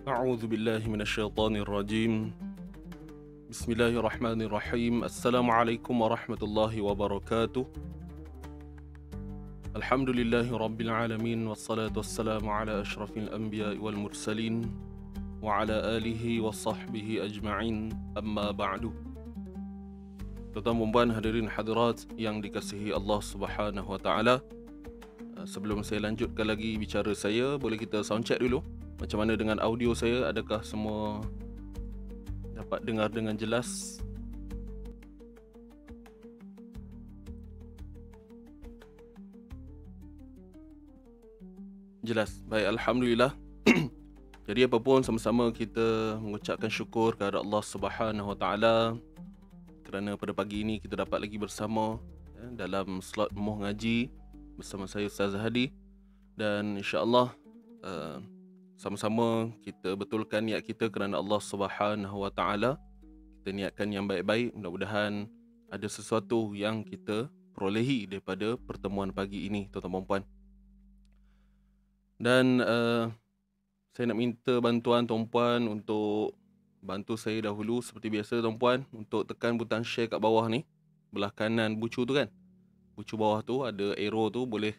أعوذ بالله من الشيطان الرجيم. بسم الله الرحمن الرحيم. السلام عليكم ورحمة الله وبركاته. الحمد لله رب العالمين، والصلاة والسلام على أشرف الأنبياء والمرسلين وعلى آله وصحبه أجمعين. أما بعد. Tuan-tuan, hadirin hadirat yang dikasihi Allah Subhanahu wa taala. Sebelum saya lanjutkan lagi bicara saya, boleh kita sound check dulu. Macam mana dengan audio saya? Adakah semua dapat dengar dengan jelas? Jelas. Baik, alhamdulillah. Jadi apa pun, sama-sama kita mengucapkan syukur kepada Allah Subhanahu wa taala kerana pada pagi ini kita dapat lagi bersama dalam slot Muh Ngaji bersama saya Ustaz Hadi, dan insya-Allah sama-sama kita betulkan niat kita kerana Allah Subhanahu wa taala. Kita niatkan yang baik-baik, mudah-mudahan ada sesuatu yang kita perolehi daripada pertemuan pagi ini, tuan-tuan dan puan. Dan saya nak minta bantuan tuan-puan untuk bantu saya dahulu seperti biasa, tuan-puan, untuk tekan butang share kat bawah ni, belah kanan bucu tu kan. Bucu bawah tu ada arrow tu, boleh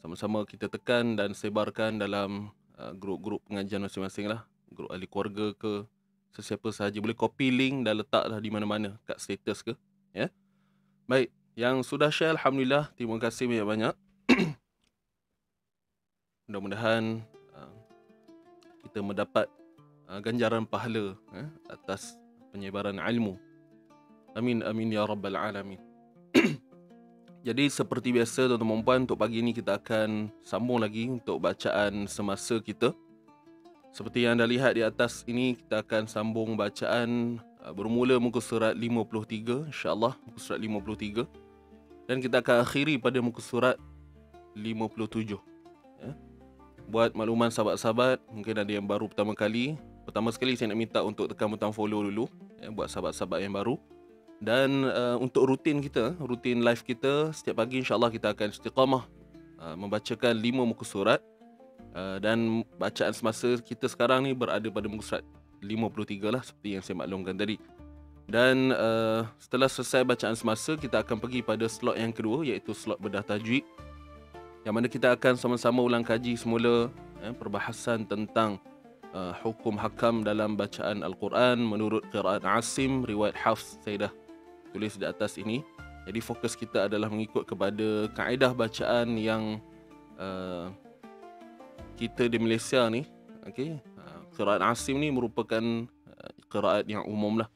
sama-sama kita tekan dan sebarkan dalam grup-grup pengajian masing-masing lah. Grup ahli keluarga ke, sesiapa sahaja. Boleh copy link dan letaklah di mana-mana, kat status ke. Ya. Baik, yang sudah share alhamdulillah, terima kasih banyak-banyak. Mudah-mudahan kita mendapat ganjaran pahala atas penyebaran ilmu. Amin amin ya rabbal alamin. Jadi seperti biasa, tuan-tuan dan puan, untuk pagi ini kita akan sambung lagi untuk bacaan semasa kita. Seperti yang anda lihat di atas ini, kita akan sambung bacaan bermula muka surat 53, insya-Allah muka surat 53, dan kita akan akhiri pada muka surat 57. Ya. Buat makluman sahabat-sahabat, mungkin ada yang baru pertama kali. Pertama sekali saya nak minta untuk tekan butang follow dulu, ya, buat sahabat-sahabat yang baru. Dan untuk rutin kita, rutin live kita setiap pagi, insya-Allah kita akan istiqamah membacakan 5 muka surat. Dan bacaan semasa kita sekarang ni berada pada muka surat 53 lah, seperti yang saya maklumkan tadi. Dan setelah selesai bacaan semasa, kita akan pergi pada slot yang kedua, iaitu slot bedah tajwid, yang mana kita akan sama-sama ulang kaji semula perbahasan tentang hukum hakam dalam bacaan Al-Quran menurut qiraat Asim riwayat Hafs. Saya dah tulis di atas ini. Jadi fokus kita adalah mengikut kepada kaedah bacaan yang kita di Malaysia ni. Okey, qiraat Asim ni merupakan qiraat yang umum lah.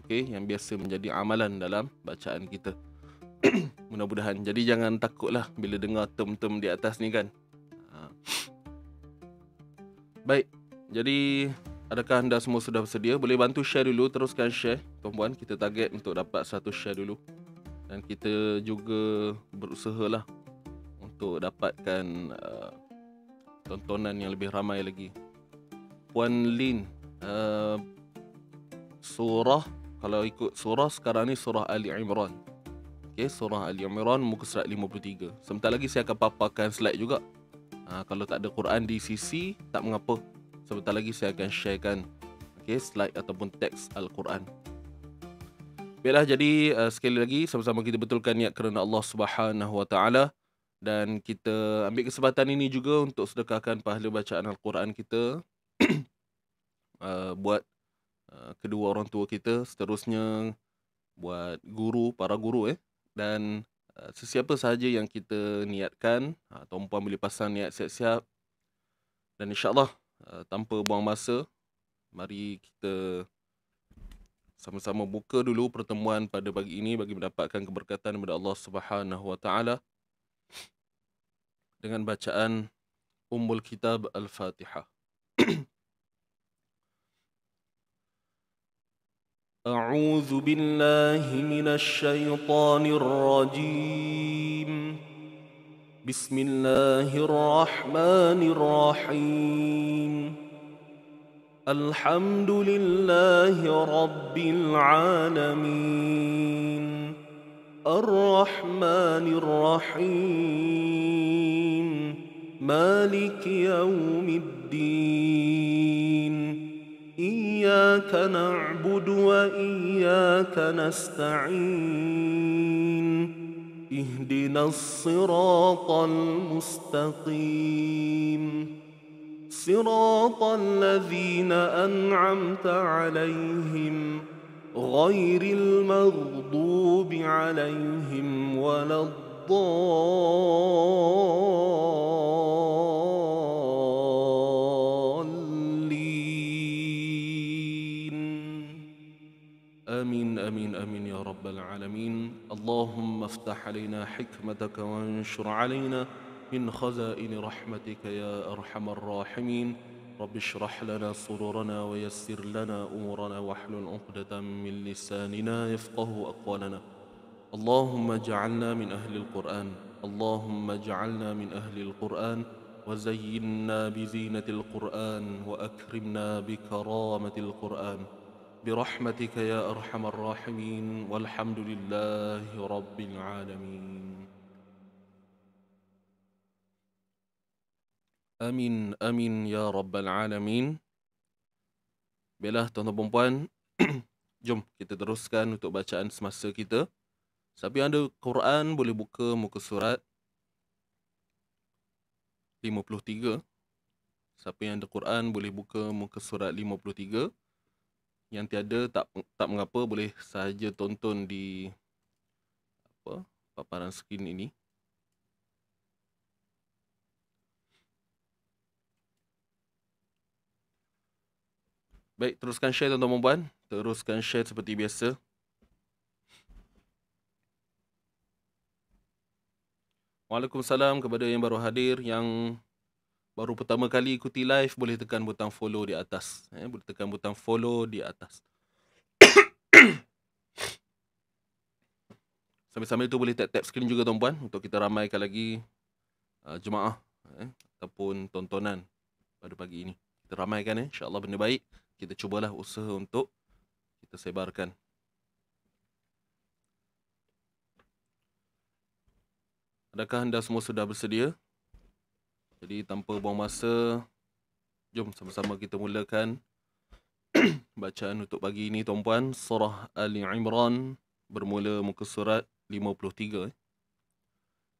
Okey, yang biasa menjadi amalan dalam bacaan kita. Mudah-mudahan. Jadi jangan takutlah bila dengar term-term di atas ni kan. Baik. Jadi adakah anda semua sudah bersedia? Boleh bantu share dulu, teruskan share, tuan-puan. Kita target untuk dapat 1 share dulu. Dan kita juga berusahalah untuk dapatkan tontonan yang lebih ramai lagi. Puan Lin, surah, kalau ikut surah sekarang ni surah Ali Imran. Okey, surah Ali Imran muka surat 53. Sebentar lagi saya akan paparkan slide juga. Kalau tak ada Quran di sisi, tak mengapa. Sebentar lagi saya akan sharekan slide ataupun teks Al-Quran. Baiklah, jadi sekali lagi sama-sama kita betulkan niat kerana Allah Subhanahu wa taala, dan kita ambil kesempatan ini juga untuk sedekahkan pahala bacaan Al-Quran kita buat kedua orang tua kita, seterusnya buat guru, para guru dan sesiapa sahaja yang kita niatkan. Tuan-puan boleh pasang niat siap-siap, dan insya-Allah tanpa buang masa, mari kita sama-sama buka dulu pertemuan pada pagi ini bagi mendapatkan keberkatan daripada Allah Subhanahu wa taala dengan bacaan Ummul Kitab Al-Fatihah. A'udzu billahi minasy syaithanir rajim. Bismillahirrahmanirrahim. Alhamdulillahi rabbil alamin. Ar-Rahmanir Rahim. Maliki yaumiddin. إياك نعبد وإياك نستعين اهدنا الصراط المستقيم صراط الذين أنعمت عليهم غير المغضوب عليهم ولا الضالين آمين آمين آمين يا رب العالمين. اللهم افتح علينا حكمتك وانشر علينا من خزائن رحمتك يا أرحم الراحمين. رب اشرح لنا صدورنا ويسر لنا أمورنا واحلل عقدة من لساننا يفقه أقوالنا. اللهم اجعلنا من أهل القرآن، اللهم اجعلنا من أهل القرآن وزينا بزينة القرآن وأكرمنا بكرامة القرآن برحمتك يا أرحم الراحمين والحمد لله رب العالمين. Amin, amin ya rabbal alamin. Baiklah tuan-tuan dan puan, jom kita teruskan untuk bacaan semasa kita. Siapa yang ada Quran boleh buka muka surat 53. Siapa yang ada Quran boleh buka muka surat 53. Yang tiada tak mengapa, boleh sahaja tonton di paparan skrin ini. Baik, teruskan share tuan-tuan dan puan. Teruskan share seperti biasa. Waalaikumsalam kepada yang baru hadir, yang baru pertama kali ikuti live, boleh tekan butang follow di atas. Boleh tekan butang follow di atas. Sambil-sambil itu boleh tap skrin juga tuan-puan untuk kita ramaikan lagi jemaah ataupun tontonan pada pagi ini. Kita ramaikan insya-Allah benda baik. Kita cubalah usaha untuk kita sebarkan. Adakah anda semua sudah bersedia? Jadi tanpa buang masa, jom sama-sama kita mulakan bacaan untuk pagi ini tuan-puan. Surah Ali Imran bermula muka surat 53.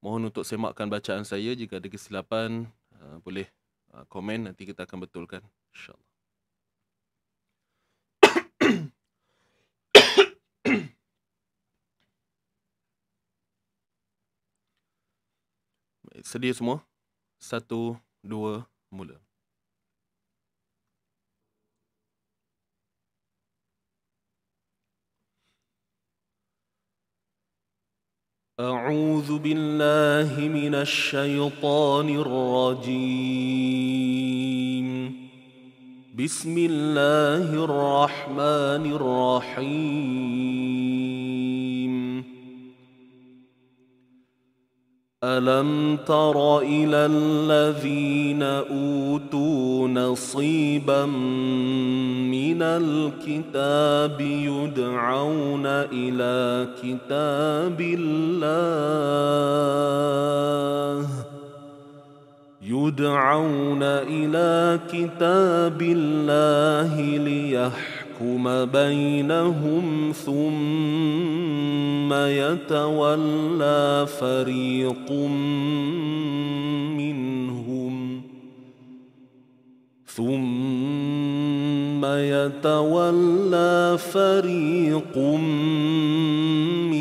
Mohon untuk semakkan bacaan saya. Jika ada kesilapan, boleh komen, nanti kita akan betulkan insya-Allah. Sedia semua? 1, 2, mula. أعوذ بالله من الشيطان الرجيم. بسم الله الرحمن الرحيم. ألم تر إلى الذين أوتوا نصيبا من الكتاب يدعون إلى كتاب الله ليحكم بينهم ثم يتولى فريق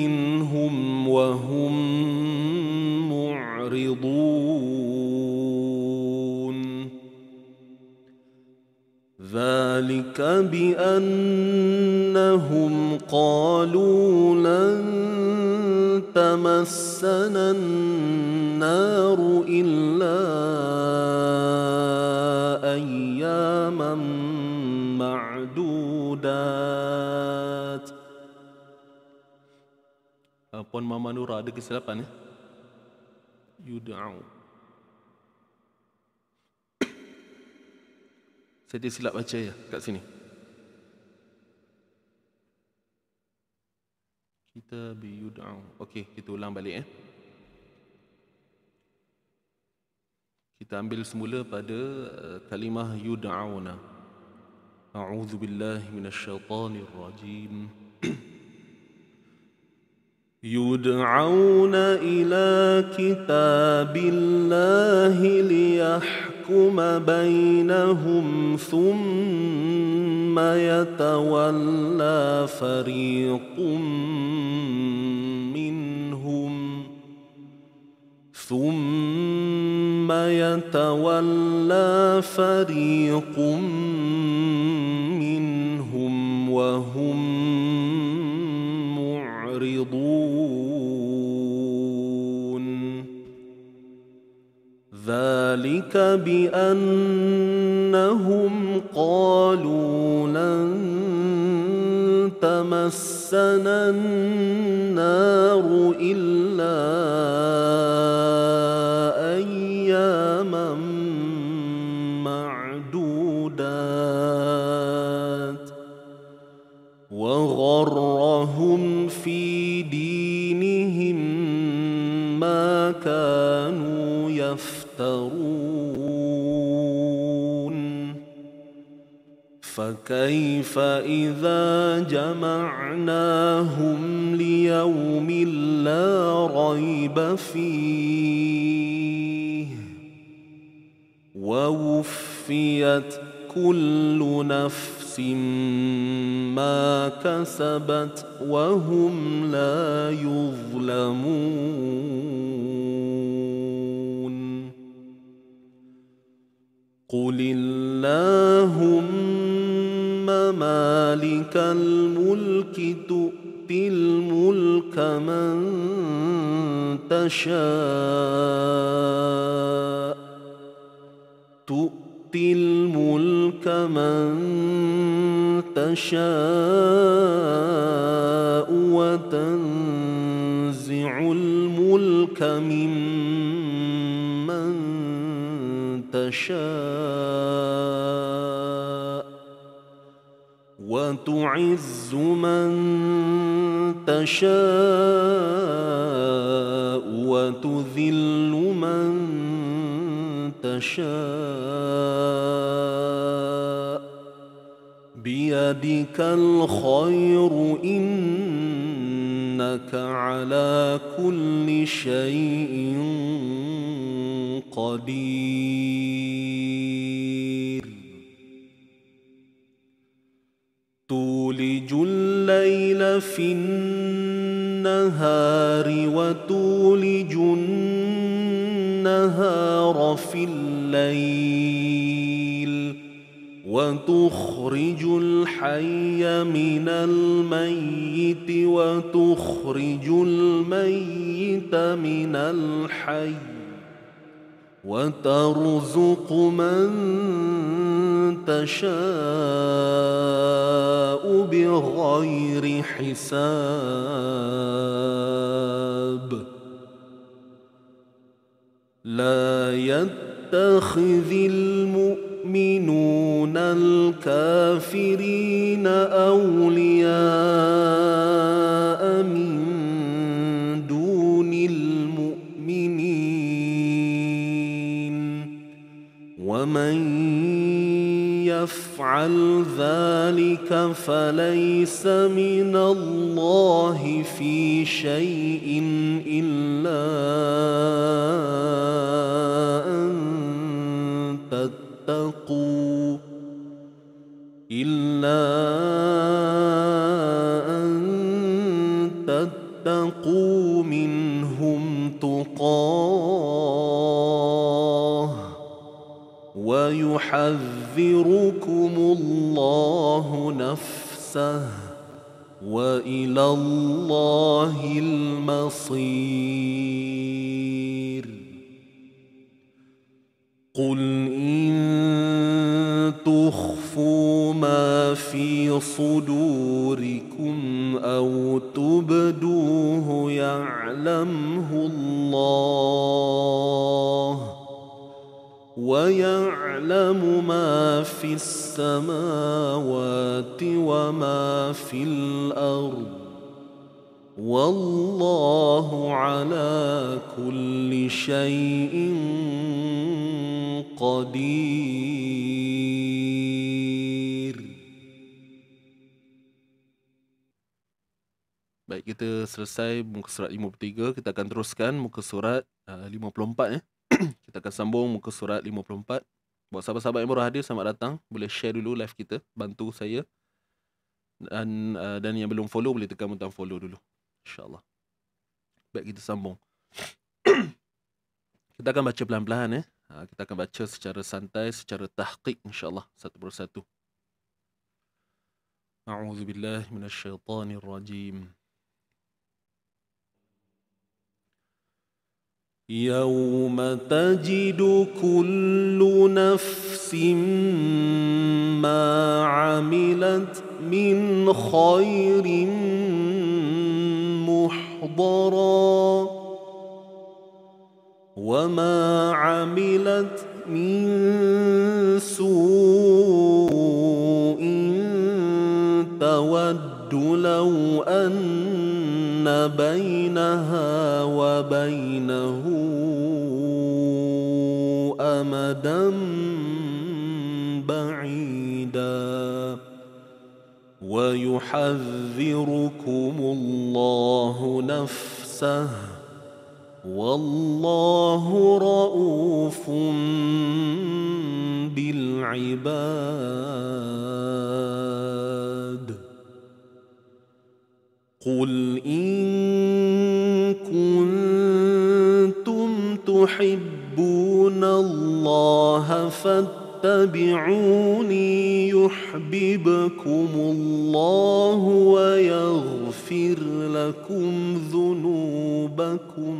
منهم وهم معرضون. ذلك بأنهم قالوا لن تمسنا النار إلا أياما معدودات. Puan Mama Nura, ada kesilapan Yud'au. Saya tersilap baca ya kat sini. Kita Yud'au. Okey, kita ulang balik Kita ambil semula pada kalimah yud'auna. أعوذ بالله من الشيطان الرجيم. يدعون إلى كتاب الله ليحكم بينهم ثم يتولى فريق منهم وهم معرضون. ذلك بأنهم قالوا لن تمسنا النار إلا أياما معدودات وغرهم في دينهم ما كانوا يفترون. فكيف إذا جمعناهم ليوم لا ريب فيه ووفيت كل نفس ما كسبت وهم لا يظلمون. قل اللهم مالك الملك تؤتي الملك من تشاء وتنزع الملك ممن تشاء وتعز من تشاء وتذل من تشاء بيدك الخير إنك على كل شيء قدير. تولج الليل في النهار وتولج النهار في الليل وتخرج الحي من الميت وتخرج الميت من الحي وترزق من تشاء بغير حساب. لا يتخذ المؤمنون الكافرين أولياء من دون المؤمنين ومن يفعل ذلك فليس من الله في شيء إلا أن تتقوا منهم تقاه ويحذركم الله نفسه وإلى الله المصير. قل إن تخفوا ما في صدوركم أو تبدوه يعلمه الله ويعلم ما في السماوات وما في الأرض والله على كل شيء قدير. Baik, kita selesai muka surat 53, kita akan teruskan muka surat 54 Kita akan sambung muka surat 54. Buat sahabat-sahabat yang baru hadir, selamat datang. Boleh share dulu live kita, bantu saya. Dan yang belum follow boleh tekan butang follow dulu, InsyaAllah. Baik, kita sambung. Kita akan baca pelan-pelan Kita akan baca secara santai, secara tahqiq insyaAllah, satu persatu. A'udzubillahi minasyaitanirrajim. يوم تجد كل نفس ما عملت من خير محضرا وما عملت من سوء تود لو أن بينها وبينه أمدا بعيدا ويحذركم الله نفسه والله رؤوف بالعباد قل إن كنتم تحبون الله فاتبعوني يحببكم الله ويغفر لكم ذنوبكم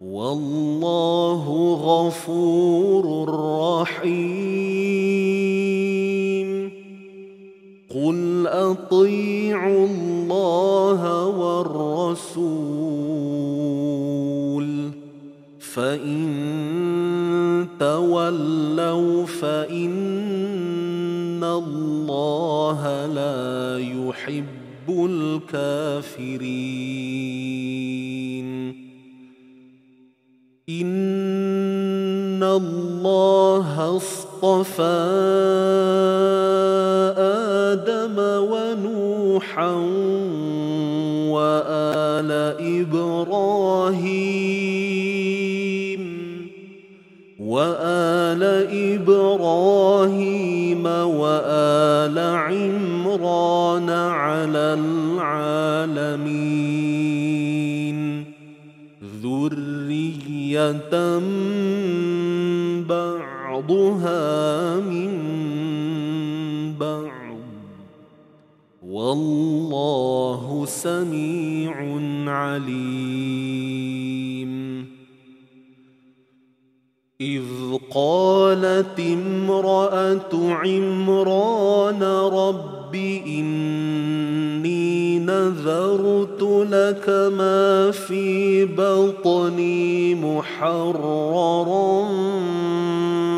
والله غفور رحيم قل أطيعوا الله والرسول فإن تولوا فإن الله لا يحب الكافرين إن الله اصطفى آدم ونوحا وآل إبراهيم وآل عمران على العالمين ذرية بعضها من بعض والله سميع عليم إذ قالت امرأة عمران رب إني نذرت لك ما في بطني محررا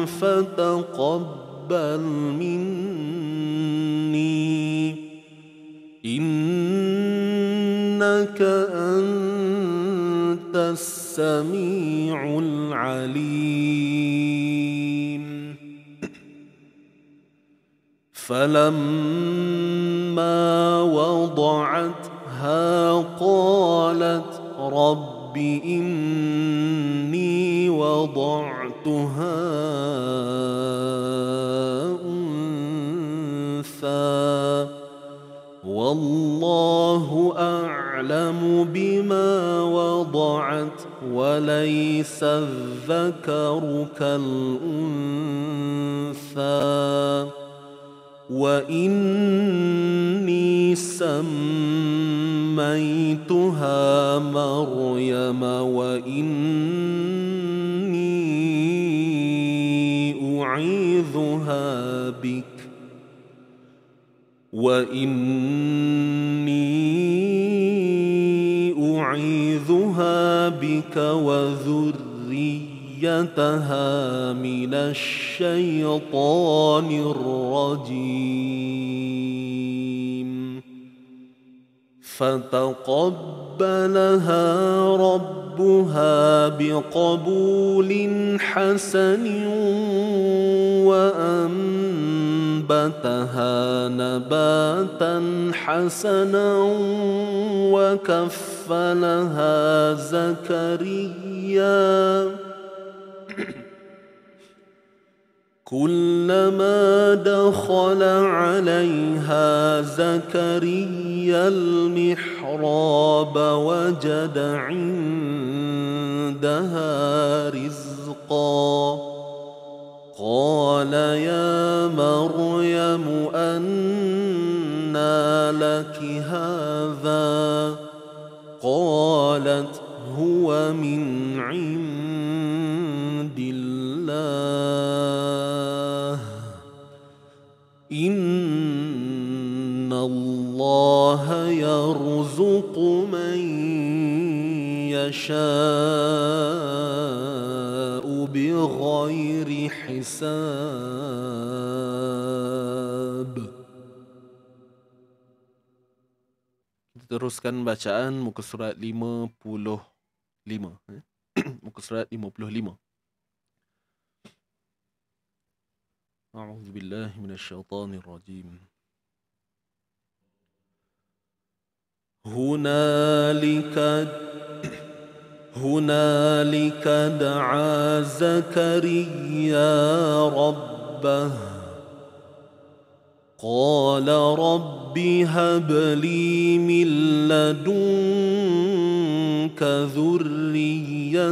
فتقبل مني إنك أنت السميع العليم فلما وضعتها قالت رب إني وضعتها أنثى والله أعلم بما وضعت وليس الذكر كالأنثى وإني سميتها مريم أعيذها بك وذريتها من الشيطان الرجيم فتقبلها ربها بقبول حسن وأنبتها فأنبتها نباتا حسنا وكفلها زكريا كلما دخل عليها زكريا المحراب وجد عندها رزقا قال يا مريم أنى لك هذا قالت هو من عند الله إن الله يرزق من يشاء بغير حساب. Teruskan bacaan muka surat 55. Muka surat 55. A'udzu billahi minasyaitonir rajim. هنالك دعا زكريا ربه قال رب هب لي من لدنك ذرية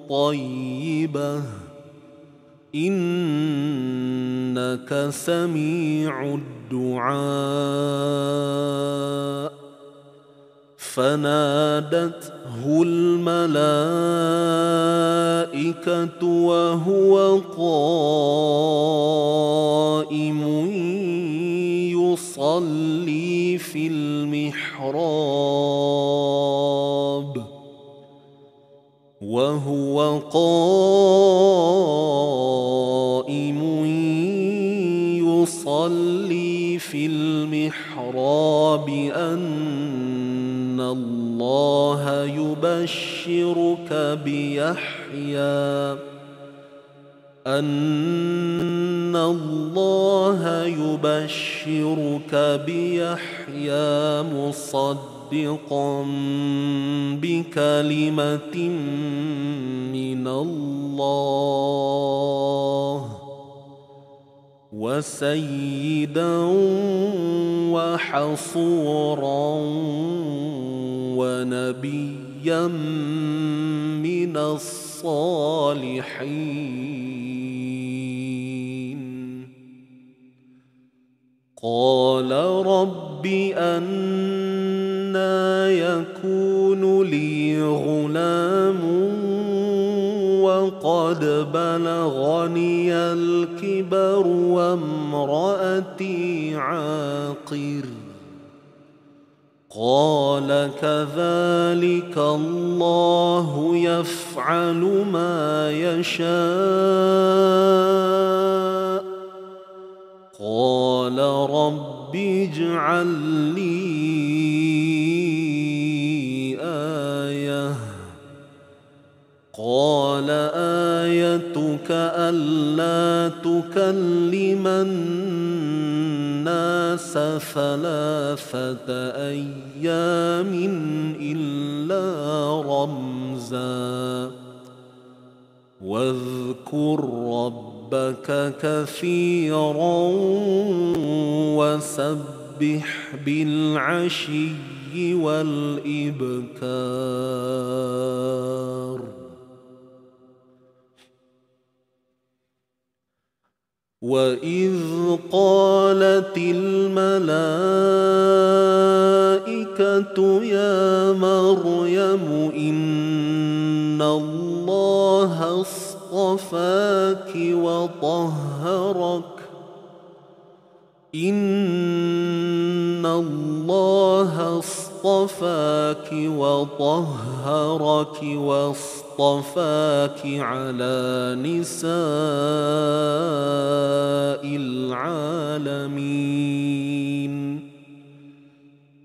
طيبة إنك سميع الدعاء فنادته الملائكة وهو قائم يصلي في المحراب أن الله يبشرك بيحيى مصدقا بكلمة من الله وسيدا وحصورا ونبيا من الصالحين قال رب أنى يكون لي غلام وقد بلغني الكبر وامرأتي عاقر قال كذلك الله يفعل ما يشاء قال رب اجعل لي آية قال آيتك ألا تكلم الناس 3 أيام إلا رمزا واذكر ربك كثيرا وسبح بالعشي والإبكار وإذ قالت الملائكة يا مريم إن الله اصطفاك وطهرك واصطفاك على نساء العالمين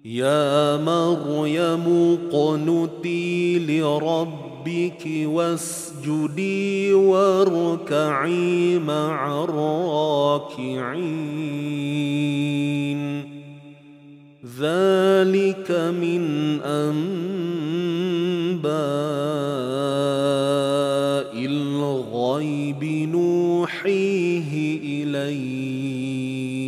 يا مريم اقنتي لربك ربك واسجدي واركعي مع الراكعين ذلك من أنباء الغيب نوحيه إليك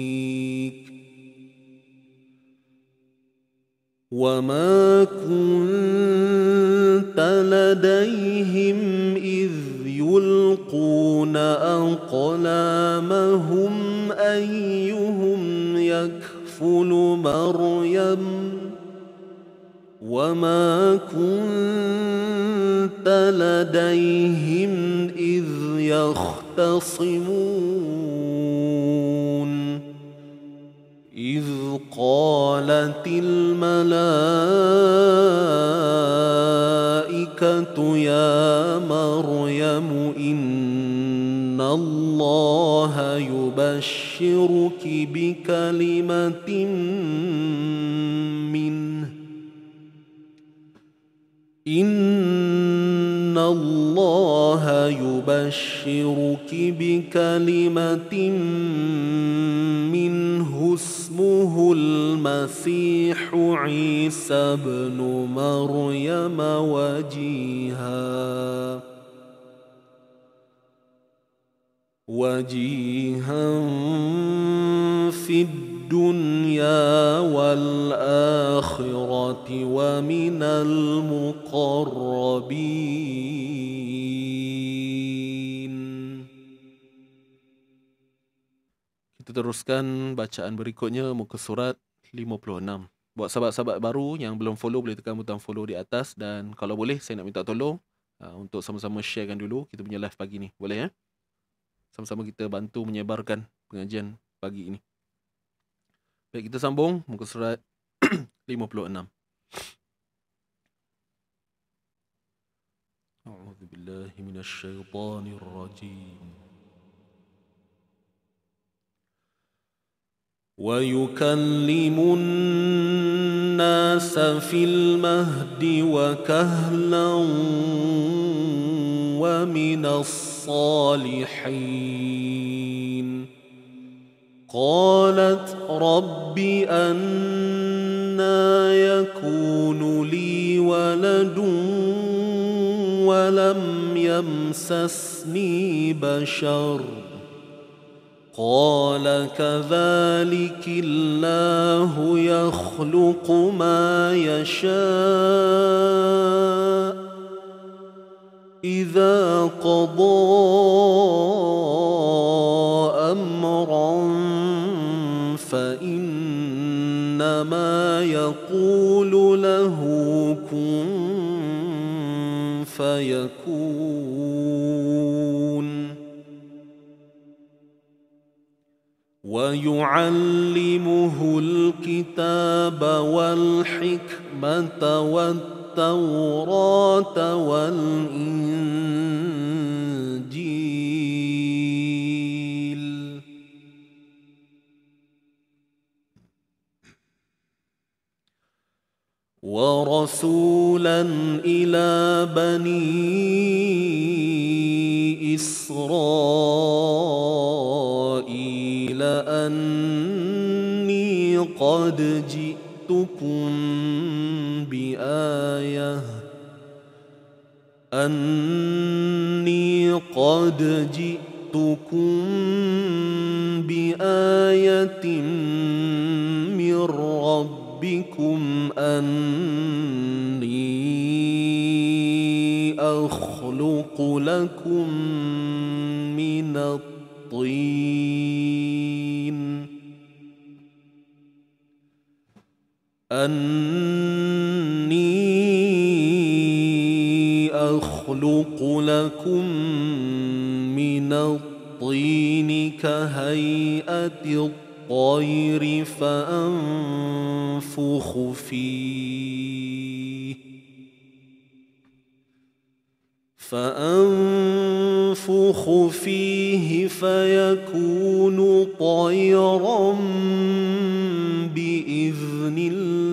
وما كنت لديهم إذ يلقون أقلامهم أيهم يكفل مريم وما كنت لديهم إذ يختصمون إذ قالت الملائكة يا مريم إن الله يبشرك بكلمة منه إن الله يبشرك بكلمة منه اسمه المسيح عيسى بن مريم وجيها في الدنيا والآخرة ومن المقربين. Kita teruskan bacaan berikutnya muka surat 56. Buat sahabat-sahabat baru yang belum follow boleh tekan butang follow di atas dan kalau boleh saya nak minta tolong untuk sama-sama sharekan dulu kita punya live pagi ni. Boleh ya? Sama-sama kita bantu menyebarkan pengajian pagi ini. Baik, kita sambung muka surat 56. A'udzubillahi minasyaitonir rajim. وَيُكَلِّمُ النَّاسَ فِي الْمَهْدِ وَكَهْلًا وَمِنَ الصَّالِحِينَ قالت رب أنى يكون لي ولد ولم يمسسني بشر قال كذلك الله يخلق ما يشاء إذا قضى أمرا فإنما يقول له كن فيكون ويعلمه الكتاب والحكمة والتوراة والإنجيل ورسولا إلى بني إسرائيل أني قد جئتكم بآية من ربكم أني أخلق لكم من الطين كهيئة الطير فأنفخ فيه فيكون طيرا بإذن الله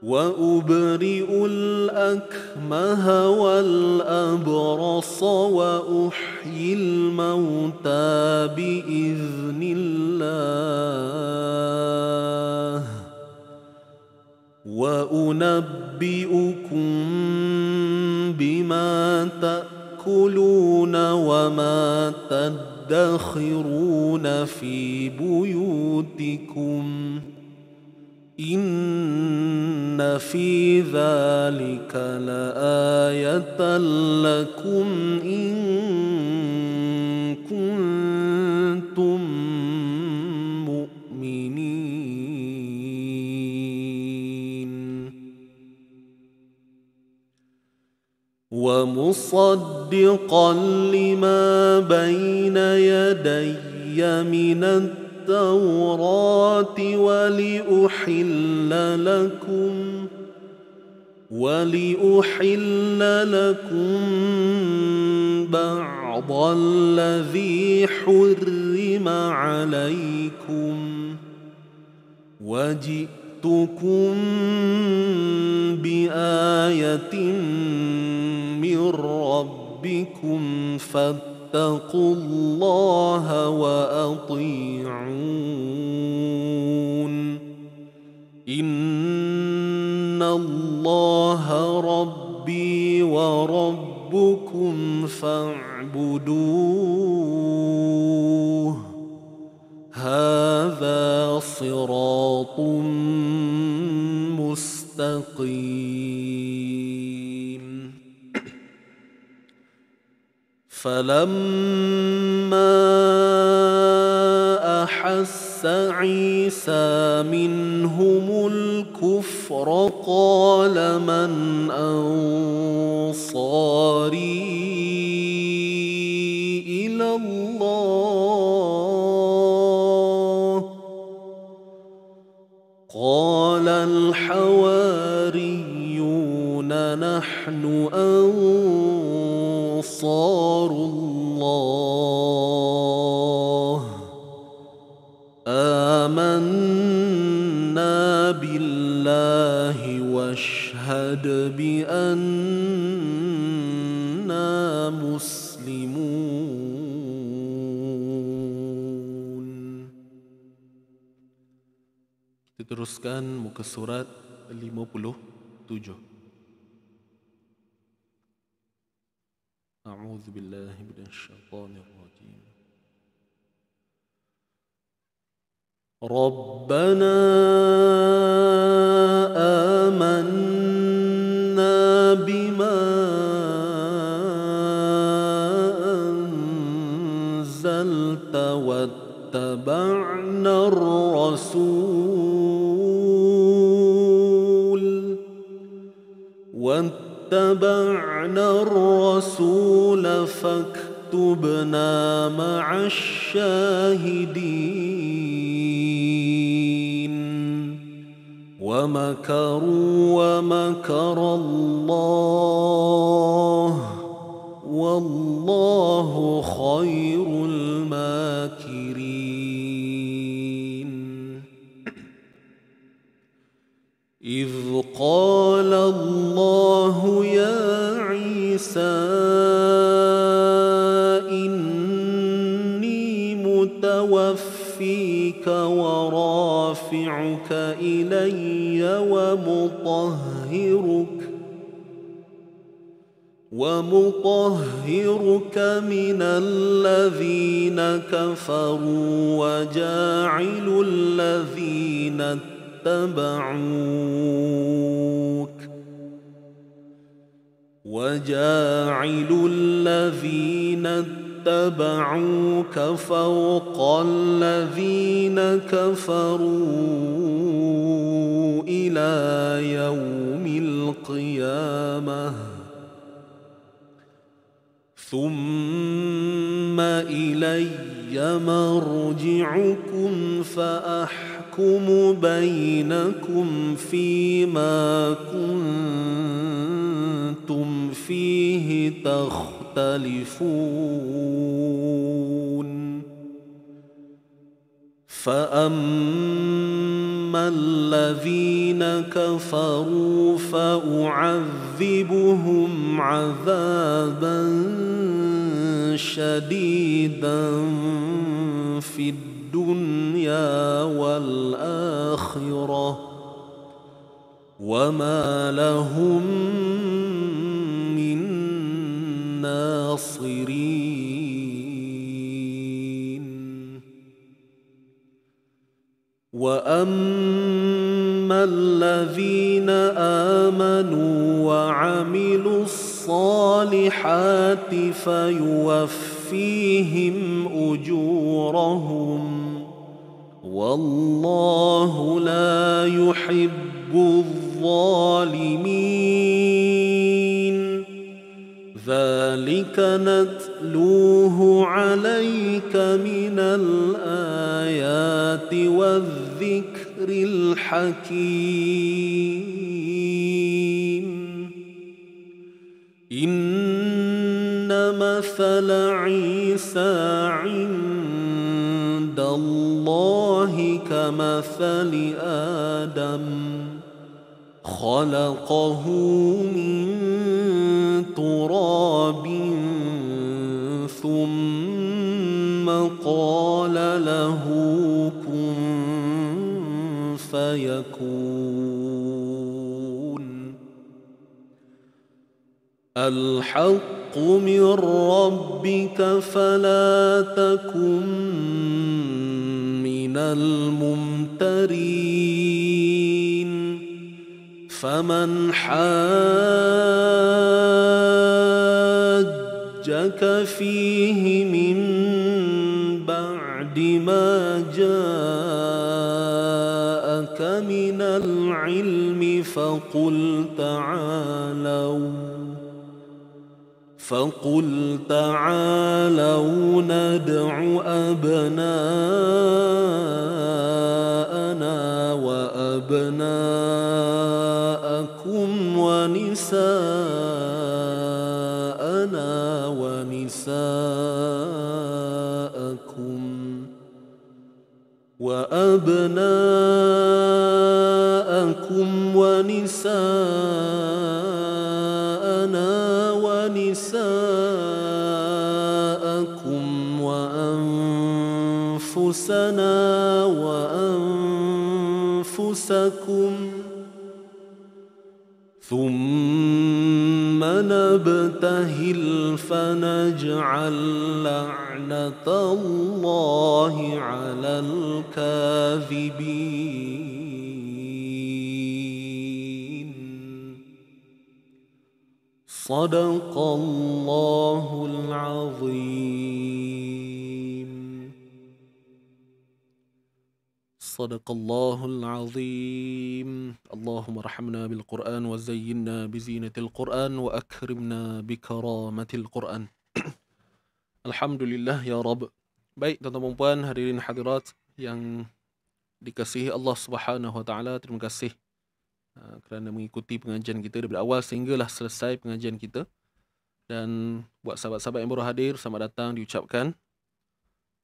وأبرئ الأكمه والأبرص وأحيي الموتى بإذن الله وأنبئكم بما تأكلون وما تدخرون في بيوتكم إن في ذلك لآية لكم إن كنتم مؤمنين ومصدقا لما بين يدي من التوراة ولأحل لكم بعض الذي حرم عليكم وجئتكم بآية من ربكم فاتقوا الله وأطيعون إن الله ربي وربكم فاعبدوه هذا صراط مستقيم فلما أحس عيسى منهم الكفر قال من أنصاري إلى الله قال الحواريون نحن أنصار الله آمنا بالله واشهد بأننا مسلمون. Diteruskan muka surat 57. A'udzu billahi minasyaitonir rajim. ربنا آمنا بما أنزلت واتبعنا الرسول فاكتبنا مع الشاهدين ومكروا ومكر الله والله خير الماكرين إذ قال الله يا عيسى إني متوفيك ورافعك إلي ومطهرك من الذين كفروا وجاعل الذين اتبعوك فوق الذين كفروا إلى يوم القيامة ثم إلي مرجعكم فأحكم بينكم فيما كنتم فيه تختلفون فأما الذين كفروا فأعذبهم عذابا شديدا في الدنيا والآخرة وما لهم من ناصرين وأما الذين آمنوا وعملوا الصالحات فيوفيهم أجورهم والله لا يحب الظالمين ذلك نتلوه عليك من الآيات والذكر الحكيم إن مثل عيسى عند الله كمثل آدم خلقه من تراب ثم قال له كن فيكون الحق من ربك فلا تكن من الممترين فمن حاجك فيه من بعد ما جاءك من العلم فقل تعالوا ندع أبناءنا وأبناءكم ونساءنا ونساءكم ونساءنا ونساءكم وأنفسنا وأنفسكم ثم نبتهل فنجعل لعنة الله على الكاذبين صدق الله العظيم صدق الله العظيم اللهم ارحمنا بالقرآن وزينا بزينة القرآن وأكرمنا بكرامة القرآن. Alhamdulillah ya Rabb. Baik tuan-tuan dan puan, hadirin hadirat yang dikasihi Allah Subhanahu wa taala, terima kasih kerana mengikuti pengajian kita daripada awal sehinggalah selesai pengajian kita. Dan buat sahabat-sahabat yang baru hadir, selamat datang diucapkan.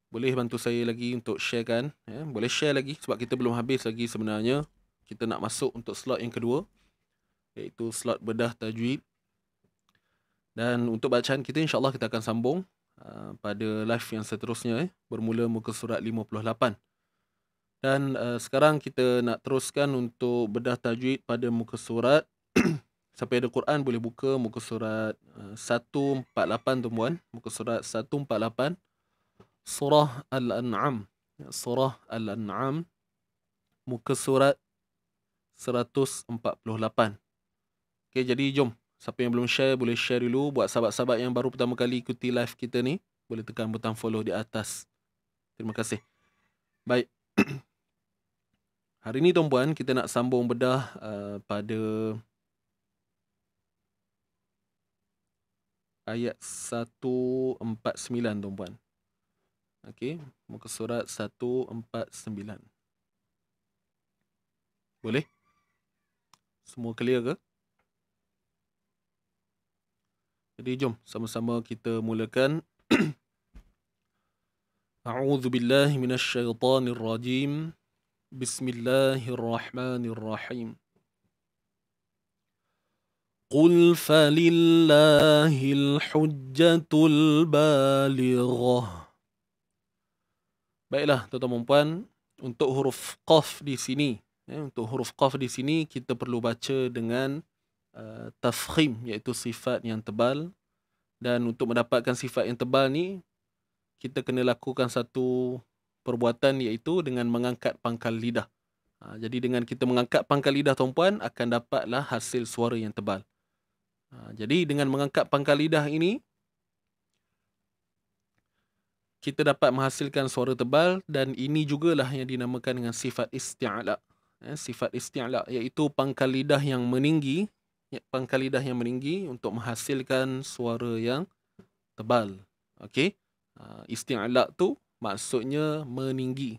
Boleh bantu saya lagi untuk sharekan, ya. Boleh share lagi sebab kita belum habis lagi sebenarnya. Kita nak masuk untuk slot yang kedua, iaitu slot bedah tajwid. Dan untuk bacaan kita, insyaAllah kita akan sambung pada live yang seterusnya, bermula muka surat 58. Dan sekarang kita nak teruskan untuk bedah tajwid pada muka surat siapa yang ada Quran boleh buka muka surat 148 tuan-tuan, muka surat 148 surah Al-An'am. Surah Al-An'am muka surat 148. Okey, jadi jom, siapa yang belum share boleh share dulu. Buat sahabat-sahabat yang baru pertama kali ikuti live kita ni, boleh tekan butang follow di atas. Terima kasih. Baik. Hari ni tuan-puan kita nak sambung bedah pada ayat 149 tuan-puan. Okey, muka surat 149. Boleh? Semua clear ke? Jadi jom sama-sama kita mulakan. A'udzu billahi minasyaitonir rajim. Bismillahirrahmanirrahim. Qul falillahil hujjatul balighah. Baiklah tuan-tuan dan puan, untuk huruf qaf di sini, untuk huruf qaf di sini kita perlu baca dengan tafkhim, iaitu sifat yang tebal. Dan untuk mendapatkan sifat yang tebal ni, kita kena lakukan satu perbuatan, iaitu dengan mengangkat pangkal lidah. Jadi dengan kita mengangkat pangkal lidah tuan-puan, akan dapatlah hasil suara yang tebal. Jadi dengan mengangkat pangkal lidah ini, kita dapat menghasilkan suara tebal, dan ini jugalah yang dinamakan dengan sifat isti'la. Sifat isti'la iaitu pangkal lidah yang meninggi, untuk menghasilkan suara yang tebal. Okey. Isti'la tu maksudnya meninggi.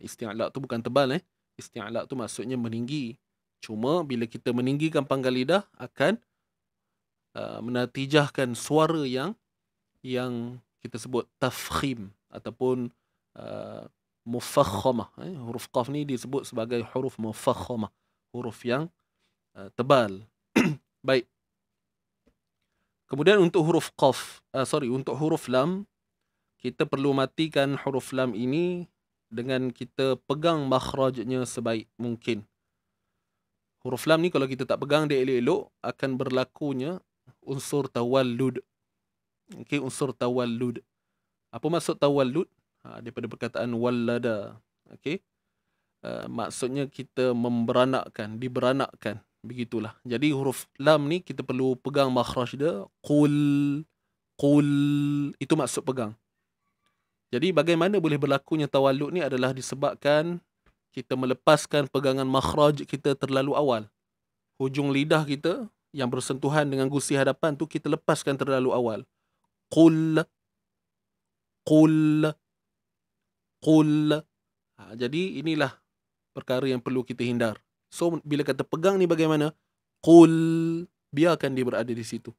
Isti'la tu bukan tebal. Isti'la tu maksudnya meninggi. Cuma bila kita meninggikan pangkal lidah, akan menatijahkan suara yang kita sebut tafkhim ataupun mufakhamah. Huruf qaf ni disebut sebagai huruf mufakhamah, huruf yang tebal. Baik. Kemudian untuk huruf untuk huruf lam, kita perlu matikan huruf lam ini dengan kita pegang makhrajnya sebaik mungkin. Huruf lam ni kalau kita tak pegang dia elok-elok, akan berlakunya unsur tawallud. Okey, unsur tawallud. Apa maksud tawallud? Daripada perkataan wallada. Okey. Maksudnya kita memberanakkan, diberanakkan. Begitulah. Jadi huruf lam ni kita perlu pegang makhraj dia. Qul. Itu maksud pegang. Jadi bagaimana boleh berlakunya tawallud ni adalah disebabkan kita melepaskan pegangan makhraj kita terlalu awal. Hujung lidah kita yang bersentuhan dengan gusi hadapan tu kita lepaskan terlalu awal. Qul. Jadi inilah perkara yang perlu kita hindar. So bila kata pegang ni bagaimana? Qul, biarkan dia berada di situ.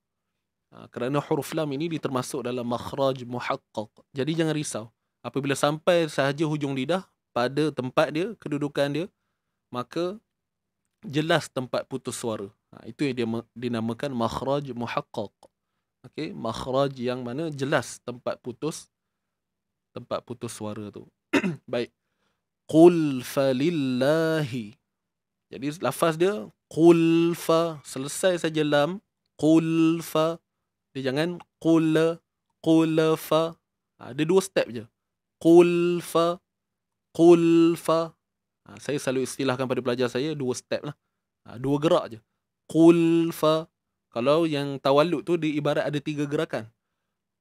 Kerana huruf lam ini termasuk dalam makhraj muhaqqaq. Jadi jangan risau. Apabila sampai sahaja hujung lidah pada tempat dia, kedudukan dia, maka jelas tempat putus suara. Itu yang dia dinamakan makhraj muhaqqaq. Okey, makhraj yang mana jelas tempat putus suara tu. Baik. Qul falillahi. Jadi lafaz dia qul fa, selesai saja lam, qul fa. Dia jangan qul fa. Ada 2 step je. Qul fa. Saya selalu istilahkan pada pelajar saya 2 step lah. 2 gerak je. Qul fa. Kalau yang tawallud tu ibarat ada 3 gerakan.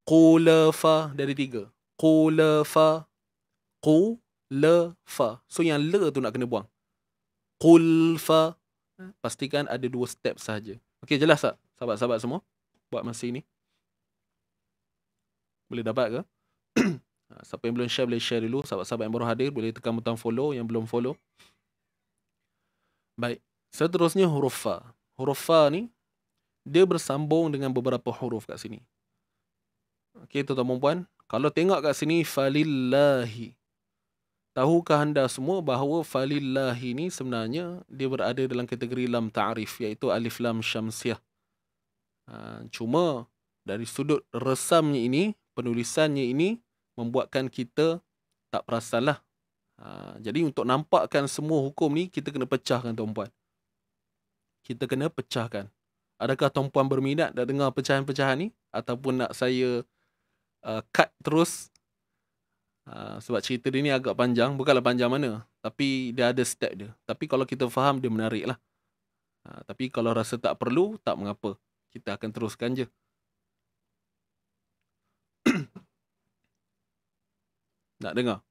Qul fa dari 3. Qul fa. So yang le tu nak kena buang. Qul fa. Pastikan ada 2 step sahaja. Okey, jelas tak sahabat-sahabat semua buat masa ini? Boleh dapat ke? Siapa yang belum share boleh share dulu. Sahabat-sahabat yang baru hadir boleh tekan butang follow, yang belum follow. Baik. Seterusnya huruf fa. Huruf fa ni dia bersambung dengan beberapa huruf kat sini. Okey tuan-tuan dan puan, kalau tengok kat sini falillahi. Tahukah anda semua bahawa falillahi ni sebenarnya dia berada dalam kategori lam ta'rif, iaitu alif lam syamsiah. Cuma dari sudut resamnya ini, penulisannya ini membuatkan kita tak perasanlah. Jadi untuk nampakkan semua hukum ni, kita kena pecahkan tuan-puan. Kita kena pecahkan. Adakah tuan-puan berminat nak dengar pecahan-pecahan ni? Ataupun nak saya cut terus? Sebab cerita dia ni agak panjang. Bukanlah panjang mana, tapi dia ada step dia. Tapi kalau kita faham, dia menarik lah. Tapi kalau rasa tak perlu, tak mengapa. Kita akan teruskan je. Nak dengar?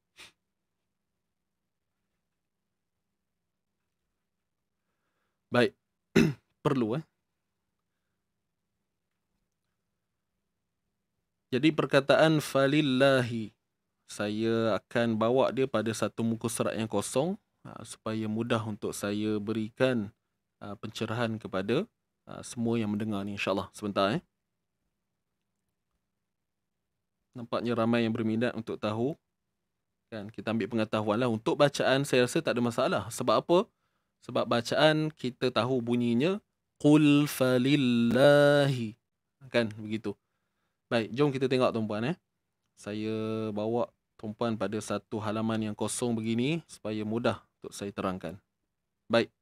Baik. Perlu Jadi perkataan falillahi, saya akan bawa dia pada satu muka surat yang kosong supaya mudah untuk saya berikan pencerahan kepada semua yang mendengar ni, insyaAllah. Sebentar Nampaknya ramai yang berminat untuk tahu, Kan, kita ambil pengetahuan lah. Untuk bacaan saya rasa tak ada masalah. Sebab apa? Sebab bacaan kita tahu bunyinya qul falillahi. Kan begitu. Baik, jom kita tengok tuan-puan. Saya bawa tuan-puan pada satu halaman yang kosong begini supaya mudah untuk saya terangkan. Baik.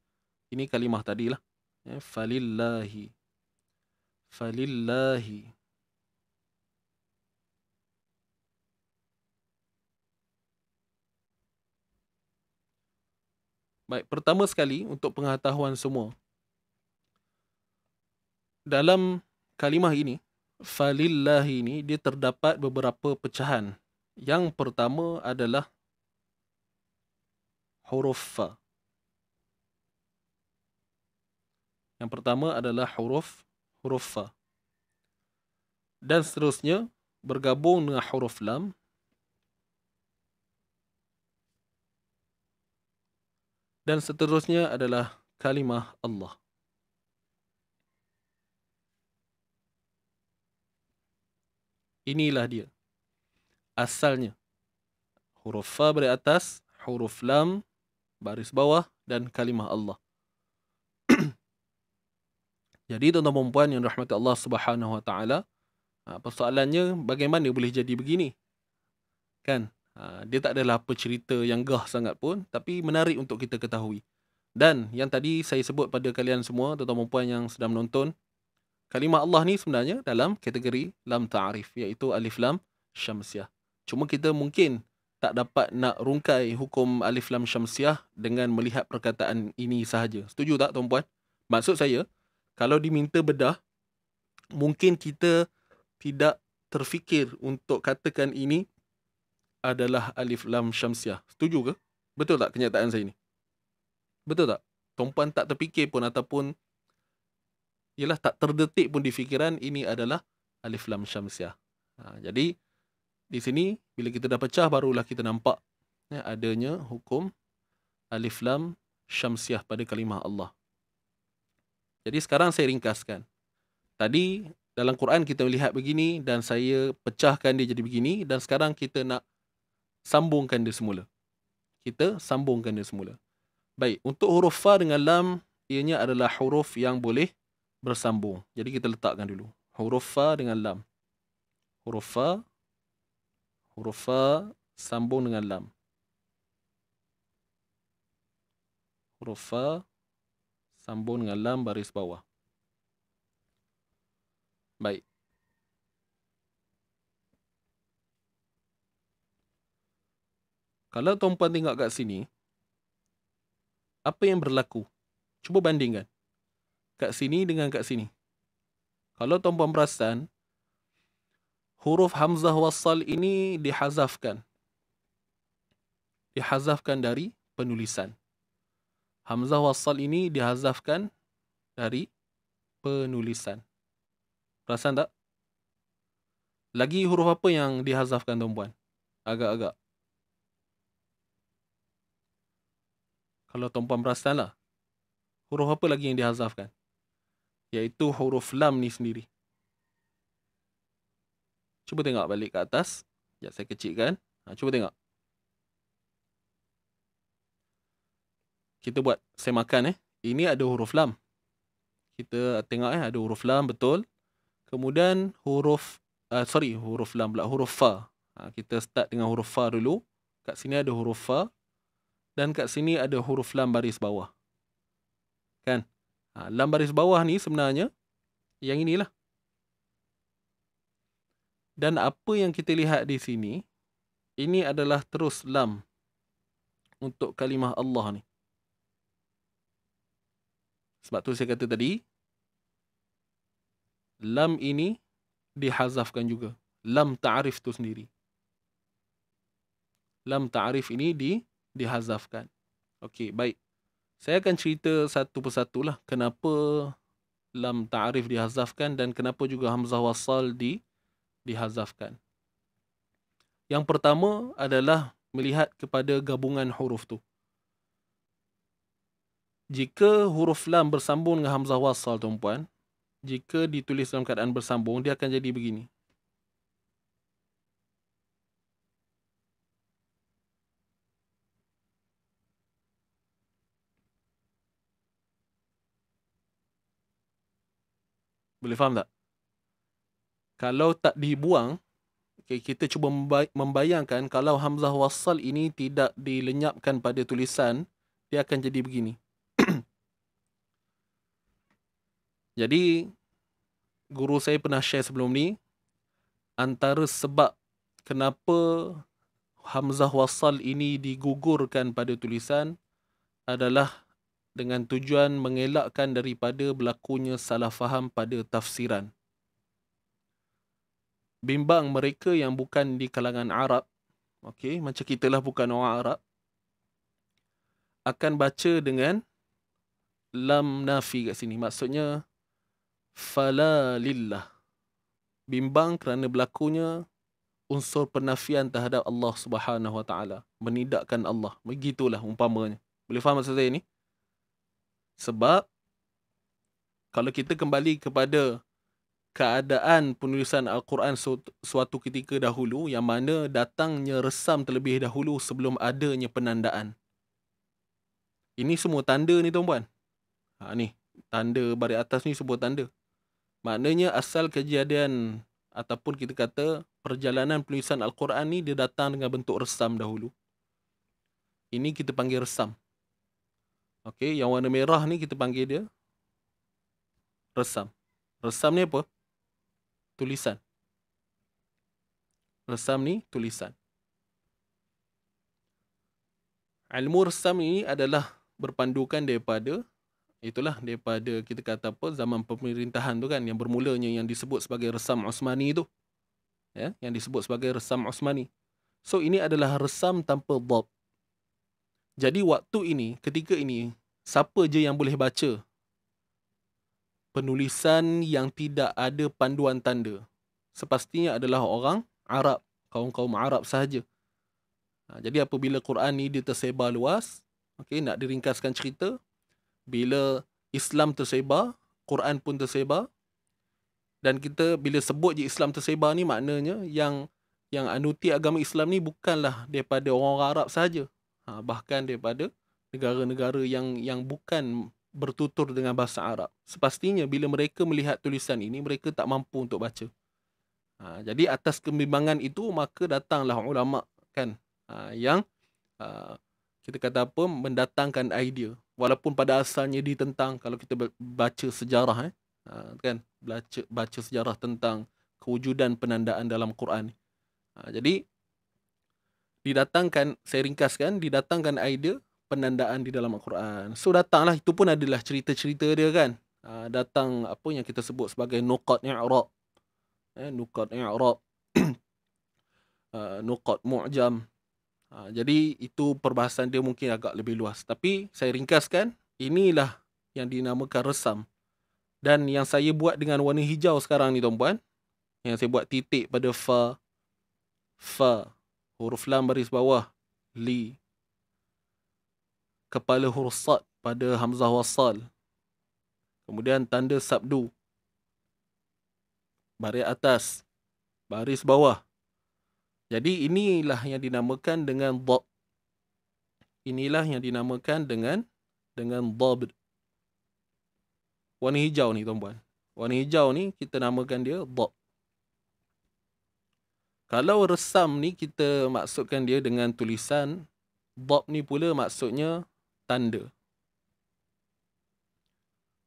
Ini kalimah tadilah. Falillahi. Falillahi. Baik, pertama sekali untuk pengetahuan semua. Dalam kalimah ini, falillahi ini, dia terdapat beberapa pecahan. Yang pertama adalah huruf fa. Yang pertama adalah huruf fa. Dan seterusnya bergabung dengan huruf lam. Dan seterusnya adalah kalimah Allah. Inilah dia. Asalnya. Huruf fa baris atas, huruf lam baris bawah dan kalimah Allah. Jadi tuan-tuan dan puan yang rahmati Allah Subhanahu Wa Taala, persoalannya bagaimana boleh jadi begini? Kan? Dia tak adalah apa cerita yang gah sangat pun, tapi menarik untuk kita ketahui. Dan yang tadi saya sebut pada kalian semua, tuan-tuan dan puan yang sedang menonton, kalimah Allah ni sebenarnya dalam kategori lam ta'arif, iaitu alif lam syamsiah. Cuma kita mungkin tak dapat nak rungkai hukum alif lam syamsiah dengan melihat perkataan ini sahaja. Setuju tak tuan-puan? Maksud saya, kalau diminta bedah, mungkin kita tidak terfikir untuk katakan ini adalah alif lam syamsiah. Setuju ke? Betul tak kenyataan saya ni? Betul tak? Tuan-puan tak terfikir pun ataupun ialah tak terdetik pun di fikiran ini adalah alif lam syamsiah. Jadi di sini bila kita dah pecah barulah kita nampak adanya hukum alif lam syamsiah pada kalimah Allah. Jadi sekarang saya ringkaskan. Tadi dalam Quran kita melihat begini dan saya pecahkan dia jadi begini, dan sekarang kita nak sambungkan dia semula. Kita sambungkan dia semula. Baik, untuk huruf fa dengan lam, ianya adalah huruf yang boleh bersambung. Jadi kita letakkan dulu. Huruf fa dengan lam. Huruf fa sambung dengan lam. Huruf fa sambung dengan lam baris bawah. Baik. Kalau tuan-puan tengok kat sini, apa yang berlaku? Cuba bandingkan. Kat sini dengan kat sini. Kalau tuan-puan perasan, huruf hamzah wassal ini dihazafkan. Dihazafkan dari penulisan. Hamzah wassal ini dihazafkan dari penulisan. Perasan tak? Lagi huruf apa yang dihazafkan tuan-puan? Agak-agak. Kalau tuan-puan perasan lah. Huruf apa lagi yang dihazafkan? Iaitu huruf lam ni sendiri. Cuba tengok balik ke atas. Sekejap saya kecilkan. Cuba tengok. Kita buat semakan. Ini ada huruf lam. Kita tengok ada huruf lam, betul. Kemudian huruf lam pula, huruf fa. Kita start dengan huruf fa dulu. Kat sini ada huruf fa. Dan kat sini ada huruf lam baris bawah. Kan? Lam baris bawah ni sebenarnya yang inilah. Dan apa yang kita lihat di sini, ini adalah terus lam untuk kalimah Allah ni. Sebab tu saya kata tadi, lam ini dihazafkan juga. Lam ta'arif tu sendiri. Lam ta'arif ini dihazafkan. Okey, baik. Saya akan cerita satu persatu lah kenapa lam ta'arif dihazafkan dan kenapa juga hamzah wasal dihazafkan. Yang pertama adalah melihat kepada gabungan huruf tu. Jika huruf lam bersambung dengan hamzah wasal, tuan-puan, jika ditulis dalam keadaan bersambung, dia akan jadi begini. Boleh faham tak? Kalau tak dibuang, kita cuba membayangkan kalau hamzah wasal ini tidak dilenyapkan pada tulisan, dia akan jadi begini. Jadi, guru saya pernah share sebelum ni, antara sebab kenapa hamzah wasal ini digugurkan pada tulisan adalah dengan tujuan mengelakkan daripada berlakunya salah faham pada tafsiran. Bimbang mereka yang bukan di kalangan Arab, okey, macam kita lah bukan orang Arab, akan baca dengan lam nafi kat sini. Maksudnya fala lillah. Bimbang kerana berlakunya unsur penafian terhadap Allah Subhanahu Wa Taala, menidakkan Allah. Begitulah umpamanya. Boleh faham maksud saya ni? Sebab kalau kita kembali kepada keadaan penulisan Al-Quran suatu ketika dahulu, yang mana datangnya resam terlebih dahulu sebelum adanya penandaan. Ini semua tanda ni tuan-puan. Ni, tanda baris atas ni semua tanda. Maknanya asal kejadian ataupun kita kata perjalanan penulisan Al-Quran ni dia datang dengan bentuk resam dahulu. Ini kita panggil resam. Okey, yang warna merah ni kita panggil dia resam. Resam ni apa? Tulisan. Resam ni tulisan. Ilmu resam ini adalah berpandukan daripada kita kata apa, zaman pemerintahan tu kan, yang bermulanya yang disebut sebagai resam Osmani tu. Ya, yang disebut sebagai resam Osmani. So ini adalah resam tanpa dhab. Jadi ketika ini, siapa je yang boleh baca penulisan yang tidak ada panduan tanda? Sepastinya adalah orang Arab, kaum-kaum Arab sahaja. Jadi apabila Quran ni dia tersebar luas, okey, nak diringkaskan cerita, bila Islam tersebar, Quran pun tersebar, dan kita bila sebut je Islam tersebar ni, maknanya yang anuti agama Islam ni bukanlah daripada orang-orang Arab sahaja, bahkan daripada negara-negara yang bukan bertutur dengan bahasa Arab. Sepastinya bila mereka melihat tulisan ini, mereka tak mampu untuk baca. Jadi atas kebimbangan itu, maka datanglah ulama kan, yang kita kata apa, mendatangkan idea. Walaupun pada asalnya ditentang. Kalau kita baca sejarah kan, baca sejarah tentang kewujudan penandaan dalam Quran. Jadi saya ringkaskan, didatangkan idea penandaan di dalam Al-Quran. So datanglah, itu pun adalah cerita-cerita dia kan. Datang apa yang kita sebut sebagai nuqat i'rab. Nuqat i'rab. Nuqat mu'jam. Jadi itu perbahasan dia mungkin agak lebih luas. Tapi saya ringkaskan, inilah yang dinamakan resam. Dan yang saya buat dengan warna hijau sekarang ni tuan-puan, yang saya buat titik pada fa, huruf lam baris bawah, li, kepala huruf sad pada hamzah wasal, kemudian tanda sabdu, baris atas, baris bawah. Jadi inilah yang dinamakan dengan dhab. Inilah yang dinamakan dengan dhab. Warna hijau ni tuan-puan. Warna hijau ni kita namakan dia dhab. Kalau resam ni kita maksudkan dia dengan tulisan, dhab ni pula maksudnya tanda.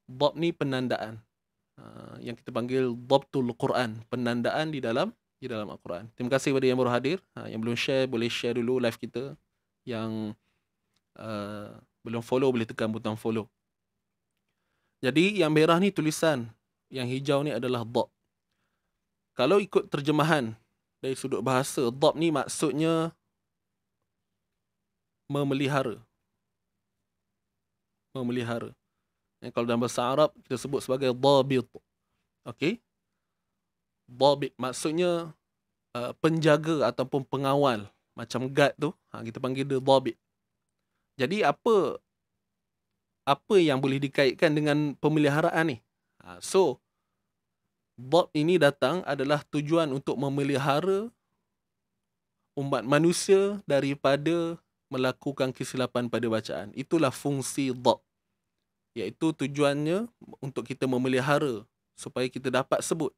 Dhab ni penandaan. Yang kita panggil dhabtul Quran, penandaan di dalam Al-Quran. Terima kasih kepada yang baru hadir. Yang belum share, boleh share dulu live kita. Yang belum follow, boleh tekan butang follow. Jadi yang merah ni tulisan, yang hijau ni adalah dhab. Kalau ikut terjemahan dari sudut bahasa, dhab ni maksudnya memelihara. Memelihara. Kalau dalam bahasa Arab kita sebut sebagai dhabit. Okey? Dhabit maksudnya penjaga ataupun pengawal, macam guard tu, kita panggil dia dhabit. Jadi apa yang boleh dikaitkan dengan pemeliharaan ni? So dhab ini datang adalah tujuan untuk memelihara umat manusia daripada melakukan kesilapan pada bacaan. Itulah fungsi dhab, iaitu tujuannya untuk kita memelihara supaya kita dapat sebut.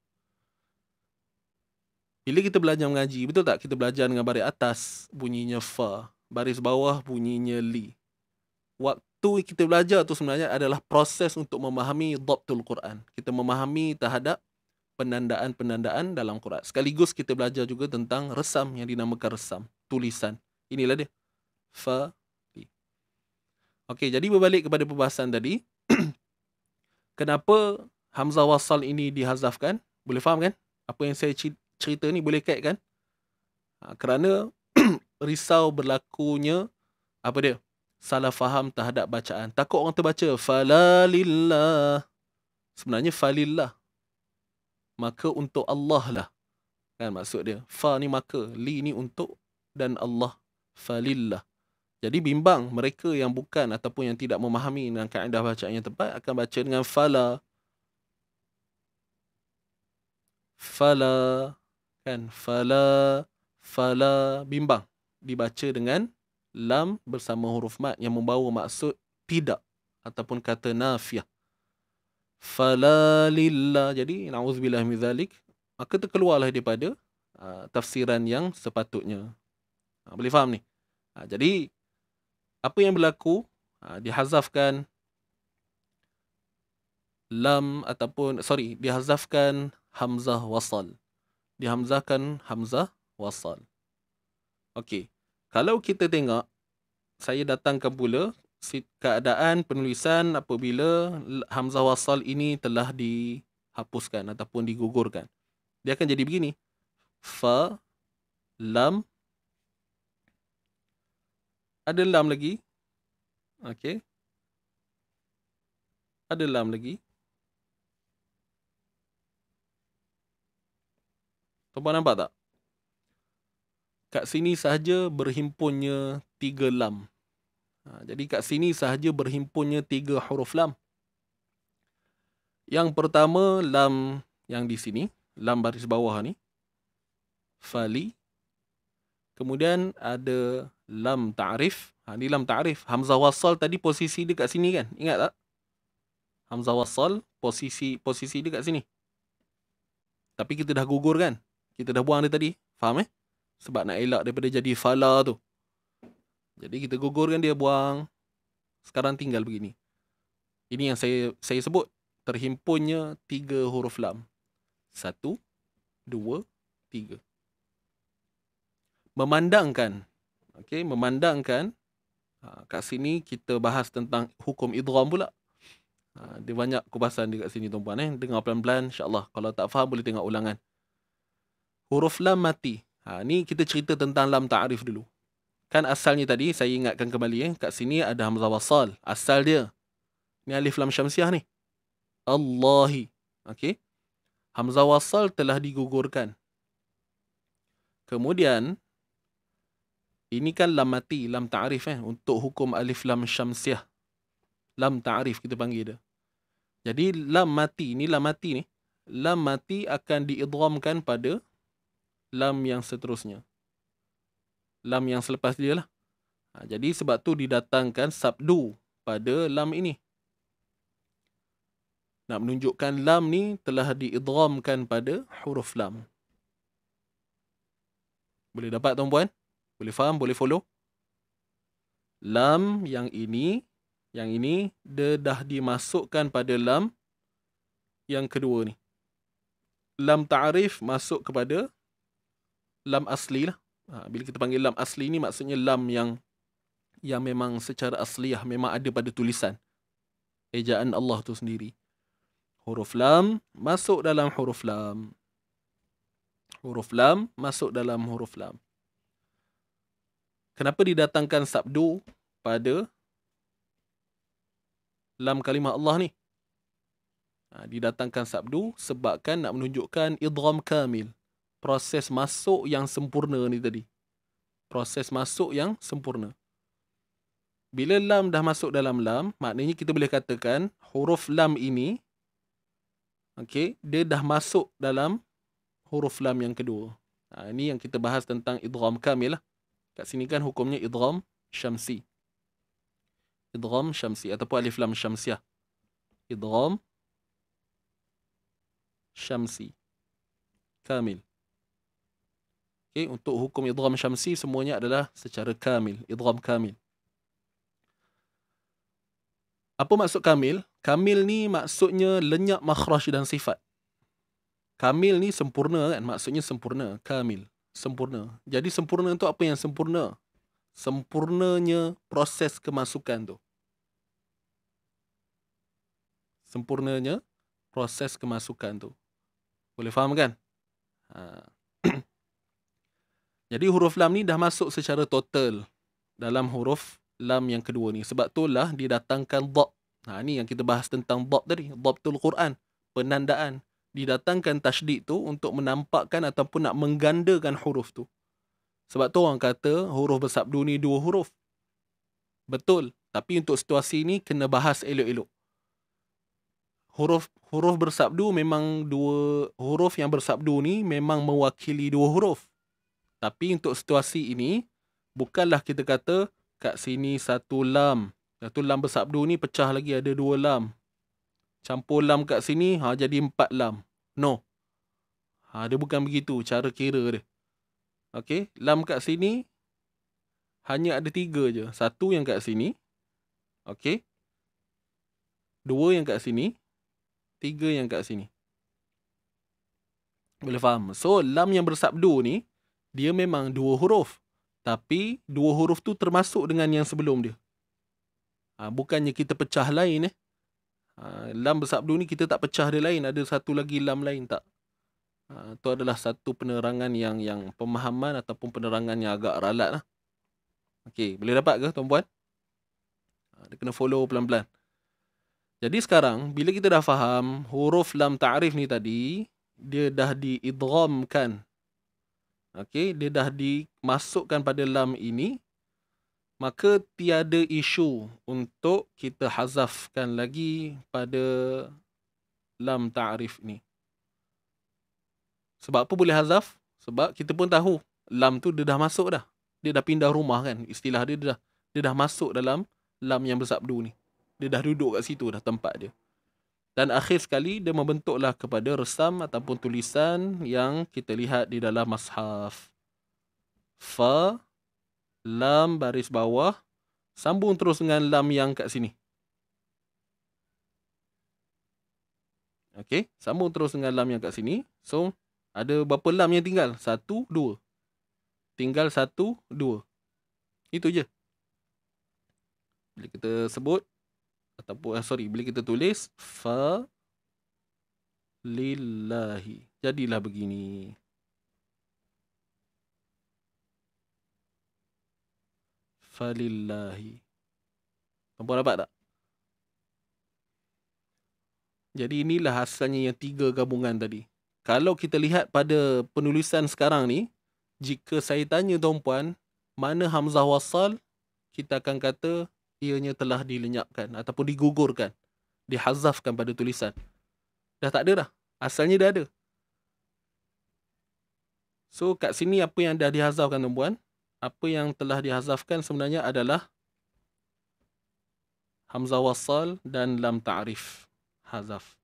Bila kita belajar mengaji, betul tak? Kita belajar dengan baris atas bunyinya fa, baris bawah bunyinya li. Waktu kita belajar tu sebenarnya adalah proses untuk memahami dhabtul Quran. Kita memahami terhadap penandaan-penandaan dalam Quran. Sekaligus kita belajar juga tentang resam yang dinamakan resam, tulisan. Inilah dia. Fa, li. Okey, jadi berbalik kepada perbahasan tadi. Kenapa hamzah wasal ini dihazafkan? Boleh faham kan? Apa yang saya cerita ni boleh kaitkan? Kerana risau berlakunya apa dia? Salah faham terhadap bacaan. Takut orang terbaca falalillah. Sebenarnya falillah. Maka untuk Allah lah. Kan maksud dia. Fa ni maka, li ni untuk, dan Allah falillah. Jadi bimbang mereka yang bukan ataupun yang tidak memahami dengan kaedah bacaan yang tepat akan baca dengan fala. Fala. Kan? Fala. Bimbang. Dibaca dengan lam bersama huruf mat yang membawa maksud tidak ataupun kata nafiyah. Fala lillah. Jadi na'udzubillah min zalik. Maka terkeluarlah daripada tafsiran yang sepatutnya. Boleh faham ni? Jadi apa yang berlaku? Dihazafkan lam ataupun dihazafkan hamzah wasal. Dihamzahkan hamzah wasal. Okey. Kalau kita tengok, saya datangkan pula keadaan penulisan apabila hamzah wasal ini telah dihapuskan ataupun digugurkan. Dia akan jadi begini. Fa, lam. Ada lam lagi. Okey. Ada lam lagi. Tuan-puan nampak tak? Kat sini sahaja berhimpunnya 3 lam. Jadi kat sini sahaja berhimpunnya 3 huruf lam. Yang pertama, lam yang di sini. Lam baris bawah ni. Fali. Kemudian ada lam ta'rif. Ni lam ta'rif. Hamzah wasal tadi posisi dia kat sini kan? Ingat tak? Hamzah wasal posisi dia kat sini. Tapi kita dah gugur kan? Kita dah buang dia tadi. Faham Sebab nak elak daripada jadi fala tu. Jadi kita gugurkan dia, buang. Sekarang tinggal begini. Ini yang saya sebut. Terhimpunnya 3 huruf lam. 1, 2, 3. Memandangkan. Okey, memandangkan. Kat sini kita bahas tentang hukum idgham pula. Dia banyak kupasan dekat sini tuan-puan. Dengar pelan-pelan insya-Allah. Kalau tak faham boleh tengok ulangan. Huruf lam mati. Ni kita cerita tentang lam ta'rif dulu. Kan asalnya tadi, saya ingatkan kembali. Kat sini ada hamzah wasal. Asal dia. Ni alif lam syamsiah ni. Allahi. Okey. Hamzah wasal telah digugurkan. Kemudian, ini kan lam mati, lam ta'rif untuk hukum alif lam syamsiah. Lam ta'rif kita panggil dia. Jadi lam mati, ni lam mati ni. Lam mati akan diidghamkan pada lam yang seterusnya. Lam yang selepas dia lah. Jadi sebab tu didatangkan sabdu pada lam ini. Nak menunjukkan lam ni telah diidghamkan pada huruf lam. Boleh dapat tuan-puan? Boleh faham? Boleh follow? Lam yang ini dia dah dimasukkan pada lam yang kedua ni. Lam ta'rif masuk kepada lam asli lah. Bila kita panggil lam asli ni maksudnya lam yang memang secara asliyah memang ada pada tulisan. Ejaan Allah tu sendiri. Huruf lam masuk dalam huruf lam. Huruf lam masuk dalam huruf lam. Kenapa didatangkan sabdu pada lam kalimah Allah ni? Didatangkan sabdu sebabkan nak menunjukkan idgham kamil. Proses masuk yang sempurna ni tadi. Proses masuk yang sempurna. Bila lam dah masuk dalam lam, maknanya kita boleh katakan huruf lam ini, okey, dia dah masuk dalam huruf lam yang kedua. Ini yang kita bahas tentang idgham kamil lah. Kat sini kan hukumnya idgham syamsi. Idgham syamsi ataupun alif lam syamsiah. Idgham syamsi. Kamil. Okay, untuk hukum idgham syamsi semuanya adalah secara kamil. Idgham kamil. Apa maksud kamil? Kamil ni maksudnya lenyap makhraj dan sifat. Kamil ni sempurna kan? Maksudnya sempurna. Kamil. Sempurna. Jadi sempurna tu apa yang sempurna? Sempurnanya proses kemasukan tu. Sempurnanya proses kemasukan tu. Boleh faham kan? Jadi huruf lam ni dah masuk secara total dalam huruf lam yang kedua ni. Sebab itulah didatangkan dhab. Ni yang kita bahas tentang dhab tadi. Dhabtul Quran. Penandaan. Didatangkan tasydid tu untuk menampakkan ataupun nak menggandakan huruf tu. Sebab tu orang kata huruf bersabdu ni 2 huruf. Betul. Tapi untuk situasi ni kena bahas elok-elok. Huruf bersabdu memang 2 huruf yang bersabdu ni memang mewakili 2 huruf. Tapi untuk situasi ini bukanlah kita kata kat sini 1 lam. Satu lam bersabdu ni pecah lagi ada 2 lam. Campur lam kat sini jadi 4 lam. No. Dia bukan begitu cara kira dia. Okey, lam kat sini hanya ada 3 je. 1 yang kat sini. Okey. 2 yang kat sini. 3 yang kat sini. Boleh faham? So, lam yang bersabdu ni dia memang 2 huruf. Tapi 2 huruf tu termasuk dengan yang sebelum dia. Bukannya kita pecah lain. Lam bersabdu ni kita tak pecah dia lain. Ada satu lagi lam lain tak. Itu adalah satu penerangan yang pemahaman ataupun penerangan yang agak ralat lah. Okey, boleh dapat ke tuan-puan? Dia kena follow pelan-pelan. Jadi sekarang bila kita dah faham huruf lam ta'rif ni tadi, dia dah diidghamkan. Okey, dia dah dimasukkan pada lam ini, maka tiada isu untuk kita hazafkan lagi pada lam ta'rif ni. Sebab apa boleh hazaf? Sebab kita pun tahu lam tu dia dah masuk dah. Dia dah pindah rumah kan. Istilah dia dah masuk dalam lam yang bersabdu ni. Dia dah duduk kat situ dah tempat dia. Dan akhir sekali dia membentuklah kepada resam ataupun tulisan yang kita lihat di dalam mushaf. Fa, lam baris bawah, sambung terus dengan lam yang kat sini. Okey, sambung terus dengan lam yang kat sini. So, ada berapa lam yang tinggal? 1, 2. Tinggal 1, 2. Itu je. Bila kita sebut ataupun bila kita tulis fa lillahi, jadilah begini. Fa lillahi. Nampak dapat tak? Jadi inilah asalnya yang 3 gabungan tadi. Kalau kita lihat pada penulisan sekarang ni, jika saya tanya tuan-puan, mana hamzah wasal, kita akan kata ianya telah dilenyapkan ataupun digugurkan, dihazafkan pada tulisan. Dah tak ada dah. Asalnya dah ada. So kat sini apa yang dah dihazafkan tuan-puan? Apa yang telah dihazafkan sebenarnya adalah hamzah wasal dan lam ta'rif. Hazaf.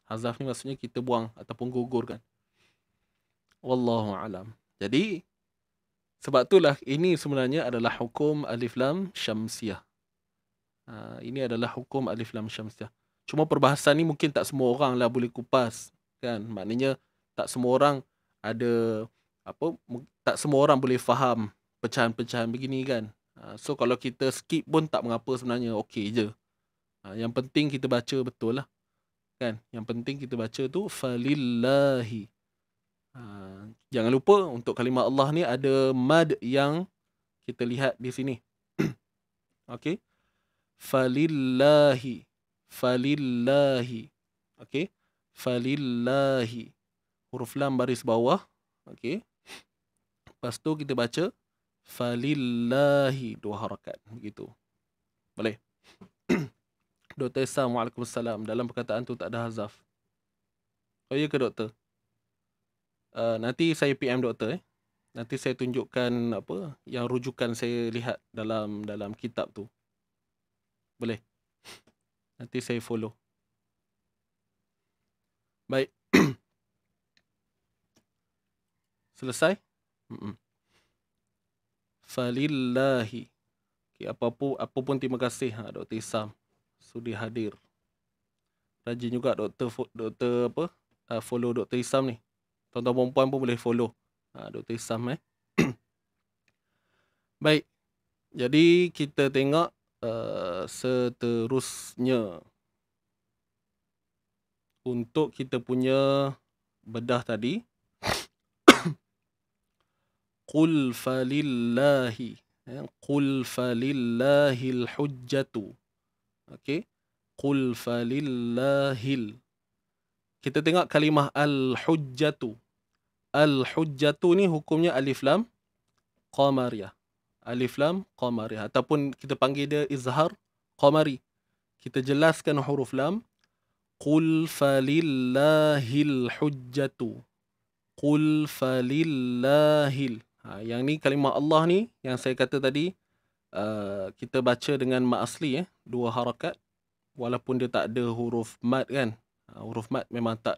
Hazaf ni maksudnya kita buang ataupun gugurkan. Wallahu alam. Jadi sebab itulah ini sebenarnya adalah hukum alif lam syamsiah. Ini adalah hukum alif lam syamsiah. Cuma perbahasan ni mungkin tak semua orang lah boleh kupas, kan? Maknanya tak semua orang ada tak semua orang boleh faham pecahan-pecahan begini kan. So kalau kita skip pun tak mengapa sebenarnya, okey je. Yang penting kita baca betul lah. Kan? Yang penting kita baca tu falillahi. Jangan lupa untuk kalimah Allah ni ada mad yang kita lihat di sini. Okey. Falillahi. Falillahi. Okey. Falillahi. Huruf lam baris bawah. Okey. Lepas tu kita baca falillahi, 2 harakat begitu. Boleh? Dr. Isam, waalaikumsalam. Dalam perkataan tu tak ada hazaf. Oh ya ke doktor? Nanti saya PM doktor. Nanti saya tunjukkan apa yang rujukan saya lihat dalam kitab tu. Boleh? Nanti saya follow. Baik. Selesai? Falillahi. Okay, apa pun terima kasih Dr. Isam sudi hadir. Rajin juga Dr. Follow Dr. Isam ni. Tuan-tuan perempuan pun boleh follow Dr. Isam Baik. Jadi kita tengok seterusnya untuk kita punya bedah tadi. Qul falillahi. Qul falillahil hujjatu. Okey. Qul falillahil. Kita tengok kalimah al-hujjatu. Al-hujjatu ni hukumnya alif lam qamariyah. Alif lam qamariyah ataupun kita panggil dia izhar qamari. Kita jelaskan huruf lam. Qul falillahil hujjatu. Qul falillahil. Yang ni kalimah Allah ni yang saya kata tadi kita baca dengan mat asli 2 harakat walaupun dia tak ada huruf mad kan. Huruf mad memang tak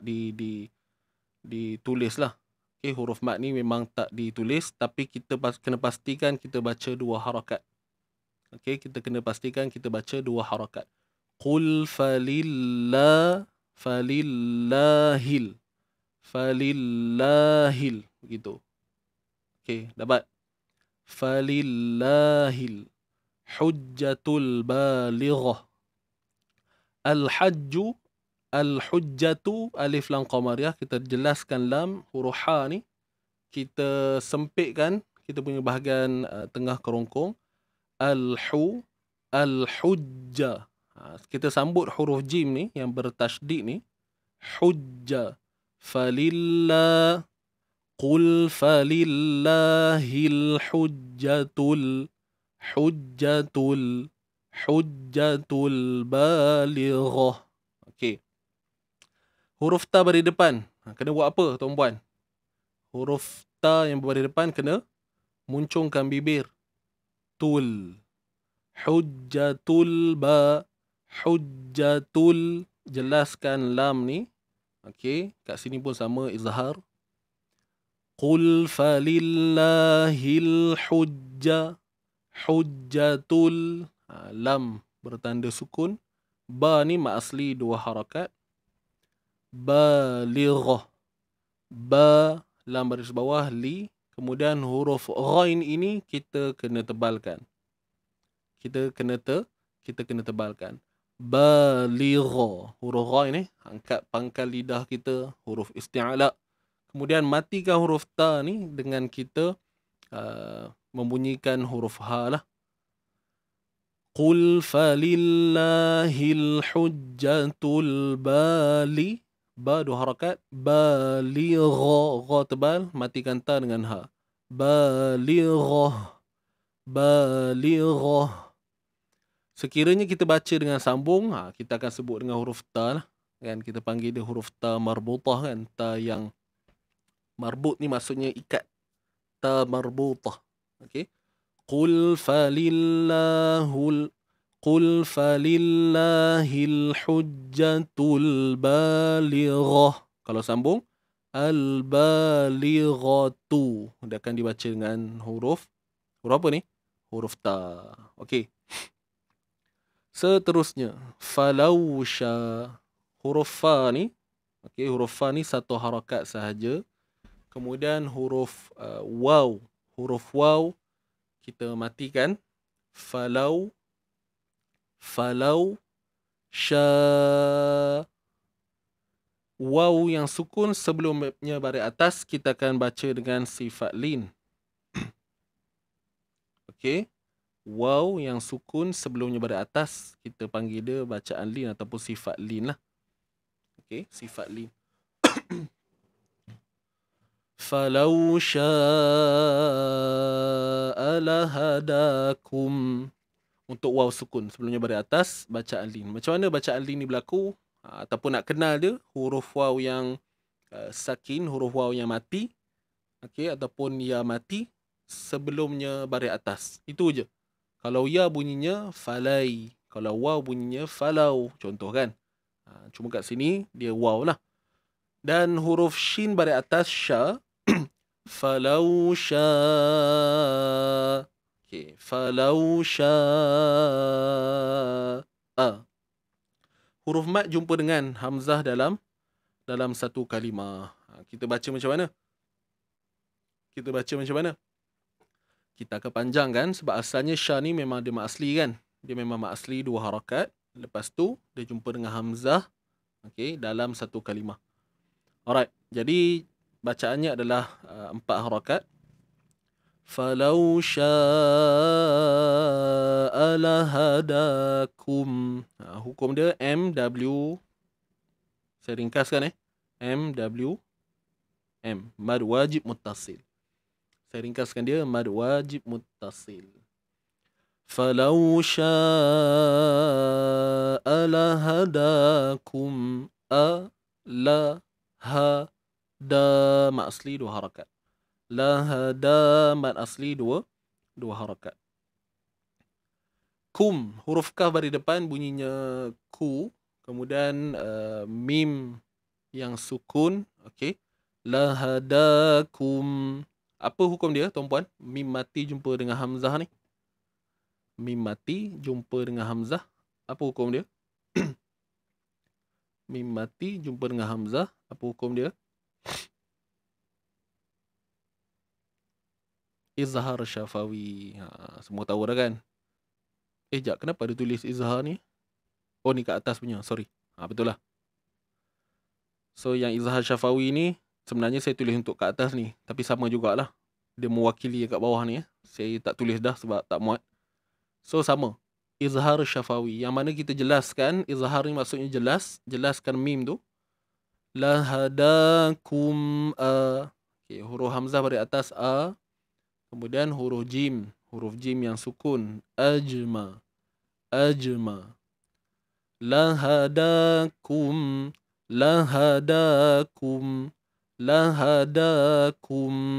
ditulis lah. Okay, huruf mad ni memang tak ditulis tapi kita kena pastikan kita baca 2 harakat. Okay, kita kena pastikan kita baca 2 harakat. Qul falillahil. Falillahil. Begitu. Okay, dapat. Falillahil hujjatul balighah. Al-hajju, al-hujjatu, alif lam qamariyah. Kita jelaskan lam, huruf ha ni. Kita sempitkan kita punya bahagian tengah kerongkong. Al-hu, al-hujjah. Kita sambut huruf jim ni yang bertasydid ni. Hujjah. Falillah. Qul falillahil hujjatul balighah. Okey. Huruf ta baris depan. Kena buat apa tuan-puan? Huruf ta yang baris depan kena muncungkan bibir. Tul. Hujjatul ba. Hujjatul. Jelaskan lam ni. Okey. Kat sini pun sama izhar. Qul falillahil hujjah. Hujjatul. Lam bertanda sukun. Ba ni mat asli 2 harakat. Balighah. Ba lam baris bawah li. Kemudian huruf ghain ini kita kena tebalkan. Kita kena tebalkan. Balighah. Huruf ghain ni angkat pangkal lidah kita, huruf isti'la. Kemudian matikan huruf ta ni dengan kita membunyikan huruf ha lah. Qul falillahil hujjatul bali. Ba 2 harakat. Balighah. Gha tebal. Matikan ta dengan ha. Balighah. Balighah. Sekiranya kita baca dengan sambung, kita akan sebut dengan huruf ta lah. Kan? Kita panggil dia huruf ta marbutah kan. Ta yang marbut ni maksudnya ikat. Ta marbutah. Okey. Qul falillahil hujjatul balighah. Kalau sambung, al-balighatu. Dia akan dibaca dengan huruf apa ni? Huruf ta. Okey. Seterusnya, falausha. Huruf fa ni, okey, huruf fa ni 1 harakat sahaja. Kemudian huruf waw. Huruf waw kita matikan. Falau sya. Waw yang sukun sebelumnya baris atas kita akan baca dengan sifat lin. Okey. Waw yang sukun sebelumnya baris atas kita panggil dia bacaan lin ataupun sifat lin lah. Okey, sifat lin. Falau sya'a lahadakum. Untuk waw sukun sebelumnya baris atas bacaan lin. Macam mana bacaan lin ni berlaku? Ataupun nak kenal dia, huruf waw yang sakin, huruf waw yang mati, okey, ataupun ya mati sebelumnya baris atas. Itu je. Kalau ya bunyinya falai, kalau waw bunyinya falau, contoh kan. Cuma kat sini dia waw lah. Dan huruf shin baris atas sya. Falau sya. Okay. Falau sya. Huruf mat jumpa dengan hamzah dalam satu kalimah. Kita baca macam mana? Kita akan panjangkan sebab asalnya sya ni memang dia mat asli kan. Dia memang mat asli 2 harakat. Lepas tu dia jumpa dengan hamzah, okey, dalam satu kalimah. Alright. Jadi bacaannya adalah 4 harakat. Falau sya'a lahadakum. Hukum dia MW. Saya ringkaskan MW. Mad wajib muttasil. Saya ringkaskan dia mad wajib muttasil. Falau sya'a lahadakum. La ha da mat asli 2 harakat. La hada mat asli 2 harakat. Kum, huruf kaf baris depan bunyinya ku. Kemudian mim yang sukun, okey. La hadakum. Apa hukum dia tuan-puan? Mim mati jumpa dengan hamzah ni. Mim mati jumpa dengan hamzah. Apa hukum dia? Mim mati jumpa dengan hamzah. Apa hukum dia? Izhar syafawi. Semua tahu dah kan? Jap, kenapa dia tulis izhar ni? Oh, ni kat atas punya, sorry. Betul lah. So, yang izhar syafawi ni, sebenarnya saya tulis untuk kat atas ni. Tapi sama jugalah. Dia mewakili kat bawah ni. Saya tak tulis dah sebab tak muat. So, sama. Izhar syafawi. Yang mana kita jelaskan, izhar ni maksudnya jelaskan mim tu. La hadakum okay, huruf hamzah baris atas a. Kemudian huruf jim yang sukun, ajma. Lahadakum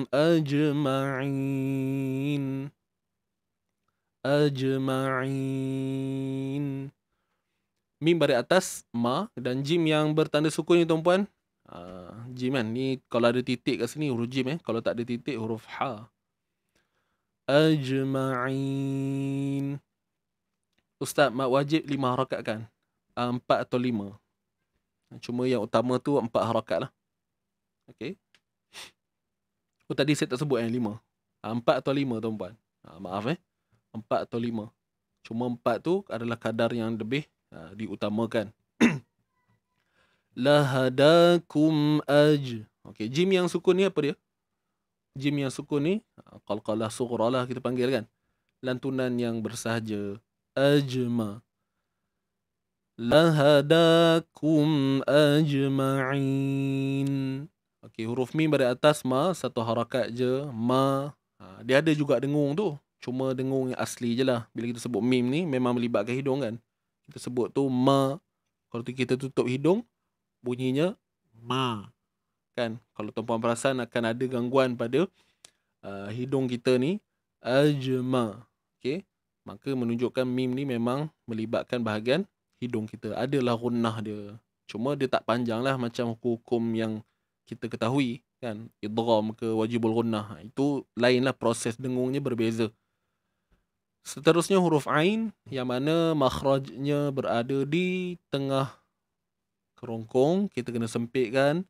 ajma'in. Mim baris atas ma dan jim yang bertanda sukun ni tuan-puan. Jim kan, ni kalau ada titik kat sini huruf jim kalau tak ada titik huruf ha. Ajma'in. Ustaz, mat wajib 5 harakat kan? 4 atau 5. Cuma yang utama tu 4 harakat lah. Okey. Oh, tadi saya tak sebut 5. 4 atau 5 tuan-puan. Maaf 4 atau 5. Cuma 4 tu adalah kadar yang lebih diutamakan. Lahadakum Okey, jim yang sukun ni apa dia? Jim yang sukun ni qalqalah sughra lah kita panggil kan. Lantunan yang bersahaja. Ajma. Lahadakum ajma'in. Okey, huruf mim baris atas ma, 1 harakat je, ma. Dia ada juga dengung tu. Cuma dengung yang asli je lah. Bila kita sebut mim ni memang melibatkan hidung kan. Kita sebut tu ma. Kalau kita tutup hidung, bunyinya ma. Kan? Kalau tuan-puan perasan akan ada gangguan pada hidung kita ni. Ajma. Okey. Maka menunjukkan mim ni memang melibatkan bahagian hidung kita. Adalah gunnah dia. Cuma dia tak panjang lah macam hukum yang kita ketahui. Kan? Idgham ke wajibul gunnah. Itu lain lah, proses dengungnya berbeza. Seterusnya huruf ain yang mana makhrajnya berada di tengah kerongkong. Kita kena sempitkan.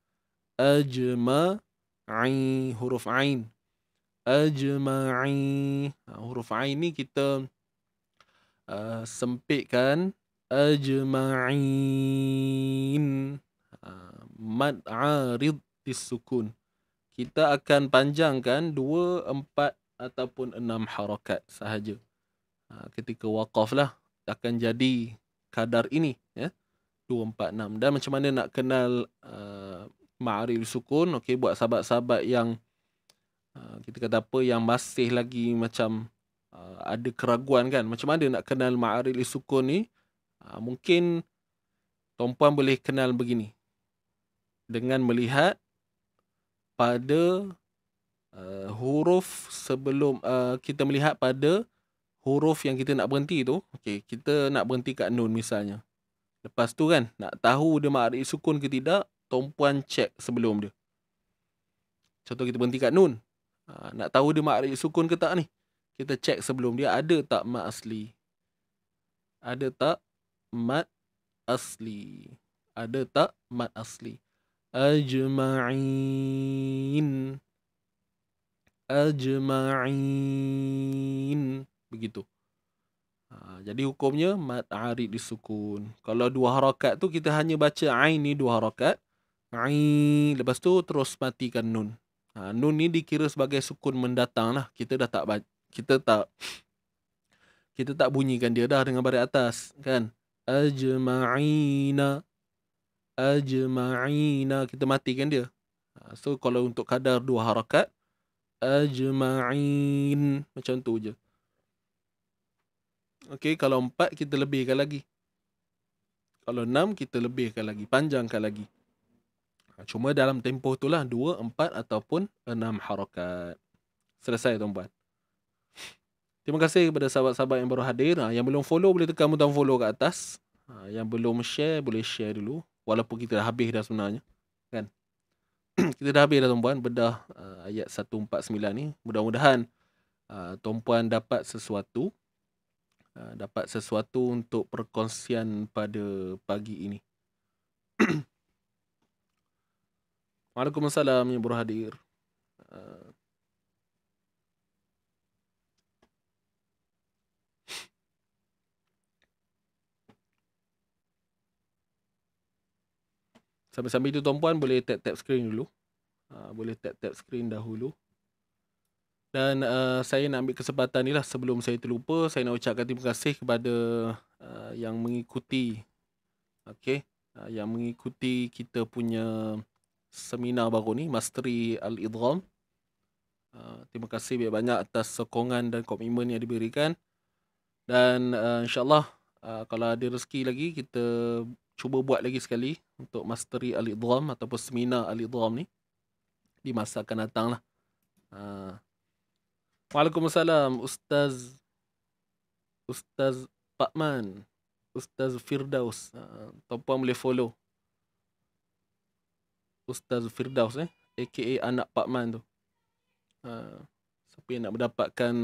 Ajma'i. Huruf ain. Ajma'i. Huruf ain ni kita sempitkan. Ajma'in. Mad arid disukun. Kita akan panjangkan 2, 4 ataupun 6 harakat sahaja. Ketika waqaf lah akan jadi kadar ini 2, 4, 6. Dan macam mana nak kenal ma'aril sukun? Okey, buat sahabat-sahabat yang kita kata apa, yang masih lagi macam ada keraguan kan, macam mana nak kenal ma'aril sukun ni? Mungkin tuan-puan boleh kenal begini, dengan melihat pada huruf sebelum kita melihat pada huruf yang kita nak berhenti tu. Okey, kita nak berhenti kat nun misalnya. Lepas tu kan, nak tahu dia ma'aril sukun ke tidak, tumpuan cek sebelum dia. Contoh kita berhenti kat nun. Nak tahu dia mat sukun ke tak ni? Kita cek sebelum dia ada tak mat asli. Ada tak mat asli. Ada tak mat asli. Ajma'in. Ajma'in. Begitu. Jadi hukumnya mat arid disukun. Kalau dua harakat tu kita hanya baca ain ni dua harakat. Ain. Lepas tu terus matikan nun. Nun ni dikira sebagai sukun mendatang lah. Kita tak bunyikan dia dah dengan baris atas kan. Ajma'ina. Ajma'ina. Kita matikan dia. So kalau untuk kadar dua harakat, ajma'in. Macam tu je. Okey, kalau 4 kita lebihkan lagi. Kalau 6 kita lebihkan lagi, panjangkan lagi. Cuma dalam tempoh itulah 2, 4 ataupun 6 harakat. Selesai tuan-puan. Terima kasih kepada sahabat-sahabat yang baru hadir. Yang belum follow boleh tekan butang follow kat atas. Yang belum share boleh share dulu. Walaupun kita dah habis dah sebenarnya. Kan? Kita dah habis dah tuan-puan bedah ayat 149 ni. Mudah-mudahan tuan-puan dapat sesuatu. Dapat sesuatu untuk perkongsian pada pagi ini. Waalaikumsalam yang baru hadir. Sambil-sambil itu tuan-puan boleh tap-tap screen dulu. Boleh tap-tap screen dahulu. Dan saya nak ambil kesempatan ni lah sebelum saya terlupa. Saya nak ucapkan terima kasih kepada yang mengikuti. Okay. Yang mengikuti kita punya seminar baru ni. Mastery Al-Idgham. Terima kasih banyak atas sokongan dan komitmen yang diberikan. Dan insyaAllah kalau ada rezeki lagi kita cuba buat lagi sekali untuk Mastery Al-Idgham ataupun seminar Al-Idgham ni di masa akan datang lah. Waalaikumsalam Ustaz Pak Man, Ustaz Firdaus. Tuan-puan boleh follow Ustaz Firdaus aka anak Pak Man tu. Siapa yang nak mendapatkan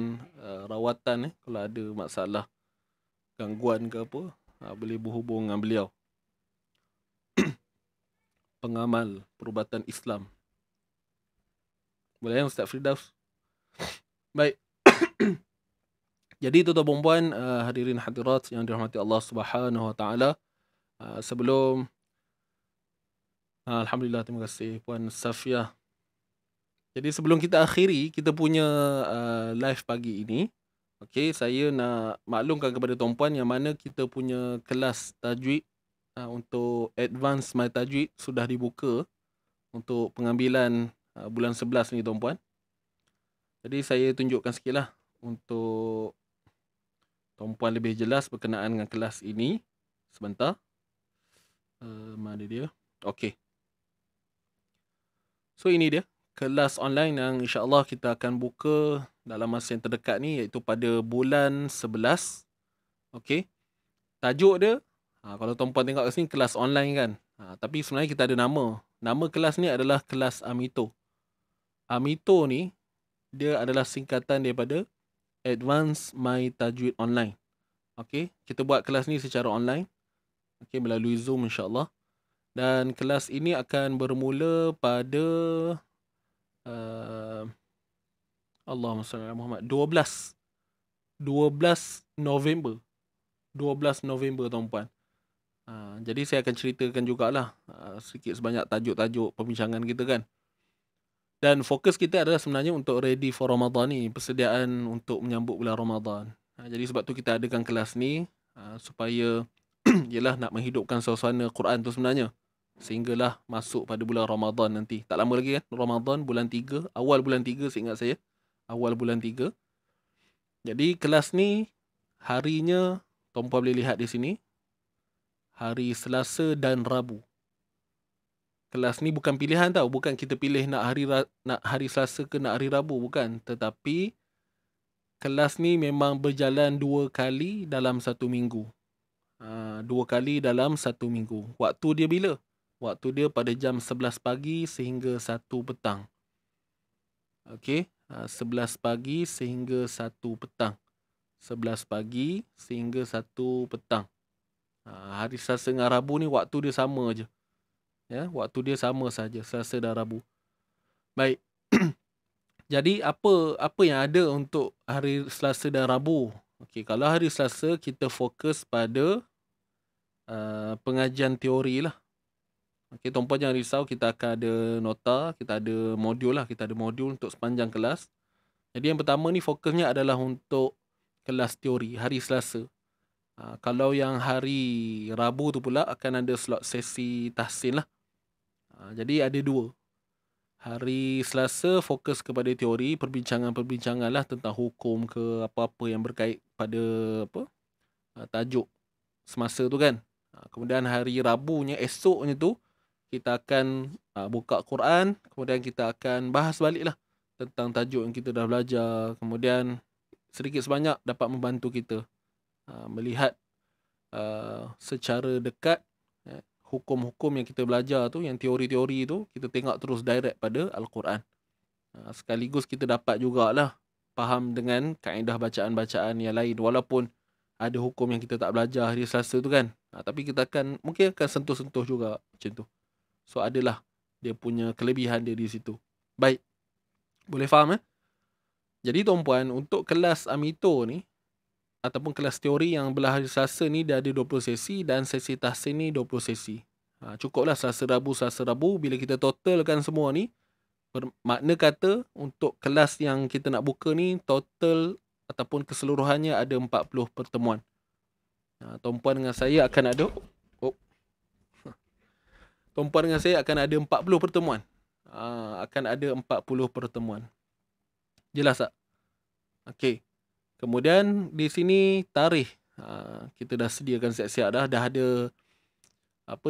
rawatan kalau ada masalah gangguan ke apa, boleh berhubung dengan beliau. Pengamal perubatan Islam. Boleh Ustaz Firdaus? Baik. Jadi tuan-tuan puan, hadirin hadirat yang dirahmati Allah Subhanahu Wa Taala. Sebelum alhamdulillah, terima kasih Puan Safiah. Jadi sebelum kita akhiri kita punya live pagi ini, okey, saya nak maklumkan kepada tuan-puan yang mana kita punya kelas tajwid untuk advance my tajwid sudah dibuka untuk pengambilan bulan 11 ni tuan-puan. Jadi saya tunjukkan sikitlah untuk tuan-puan lebih jelas berkenaan dengan kelas ini. Sebentar. Mana dia? Okey. So ini dia kelas online yang insya-Allah kita akan buka dalam masa yang terdekat ni, iaitu pada bulan 11. Okey. Tajuk dia, kalau tuan-puan tengok kat sini kelas online kan. Tapi sebenarnya kita ada nama. Nama kelas ni adalah kelas Amito. Amito ni dia adalah singkatan daripada Advance My Tajwid Online. Okey, kita buat kelas ni secara online. Okey, melalui Zoom insya-Allah. Dan kelas ini akan bermula pada Allahumma salli ala Muhammad 12 November. 12 November tuan-puan. Jadi saya akan ceritakan jugalah sedikit sebanyak tajuk-tajuk perbincangan kita kan. Dan fokus kita adalah sebenarnya untuk ready for Ramadan ni, persediaan untuk menyambut bulan Ramadan. Jadi sebab tu kita adakan kelas ni supaya ialah nak menghidupkan suasana Quran tu sebenarnya. Sehinggalah masuk pada bulan Ramadan nanti. Tak lama lagi kan, Ramadan bulan 3, awal bulan 3 seingat saya. Awal bulan 3. Jadi kelas ni harinya tuan-puan boleh lihat di sini. Hari Selasa dan Rabu. Kelas ni bukan pilihan tau. Bukan kita pilih nak hari Selasa ke nak hari Rabu. Bukan. Tetapi kelas ni memang berjalan 2 kali dalam 1 minggu. 2 kali dalam 1 minggu. Waktu dia bila? Waktu dia pada jam 11 pagi sehingga 1 petang. Okey, 11 pagi sehingga 1 petang. 11 pagi sehingga 1 petang. Hari Selasa dengan Rabu ni waktu dia sama je. Ya, waktu dia sama saja, Selasa dan Rabu. Baik. Jadi apa yang ada untuk hari Selasa dan Rabu? Okey, kalau hari Selasa kita fokus pada pengajian teori lah. Okey, tuan-puan jangan risau, kita akan ada nota, kita ada modul lah, kita ada modul untuk sepanjang kelas. Jadi yang pertama ni fokusnya adalah untuk kelas teori hari Selasa. Kalau yang hari Rabu tu pula akan ada slot sesi tahsin lah. Jadi ada 2. Hari Selasa fokus kepada teori, perbincangan-perbincangan lah tentang hukum ke apa-apa yang berkait pada tajuk semasa tu kan. Kemudian hari Rabunya, esoknya tu kita akan buka Quran, kemudian kita akan bahas balik lah tentang tajuk yang kita dah belajar. Kemudian sedikit sebanyak dapat membantu kita melihat secara dekat hukum-hukum yang kita belajar tu, yang teori-teori tu, kita tengok terus direct pada Al-Quran. Sekaligus kita dapat jugalah faham dengan kaedah bacaan-bacaan yang lain. Walaupun ada hukum yang kita tak belajar hari Selasa tu kan. Tapi kita mungkin akan sentuh-sentuh juga macam tu. So adalah dia punya kelebihan dia di situ. Baik. Boleh faham Jadi tuan-puan, untuk kelas Amito ni, ataupun kelas teori yang belah hari Selasa ni dia ada 20 sesi dan sesi tahsin ni 20 sesi. Cukuplah Selasa Rabu. Bila kita totalkan semua ni, bermakna kata untuk kelas yang kita nak buka ni total ataupun keseluruhannya ada 40 pertemuan. Tuan-puan dengan saya akan ada Tuan-puan dengan saya akan ada 40 pertemuan. Akan ada 40 pertemuan. Jelas tak? Okey. Kemudian di sini tarikh. Kita dah sediakan siap-siap dah. Dah ada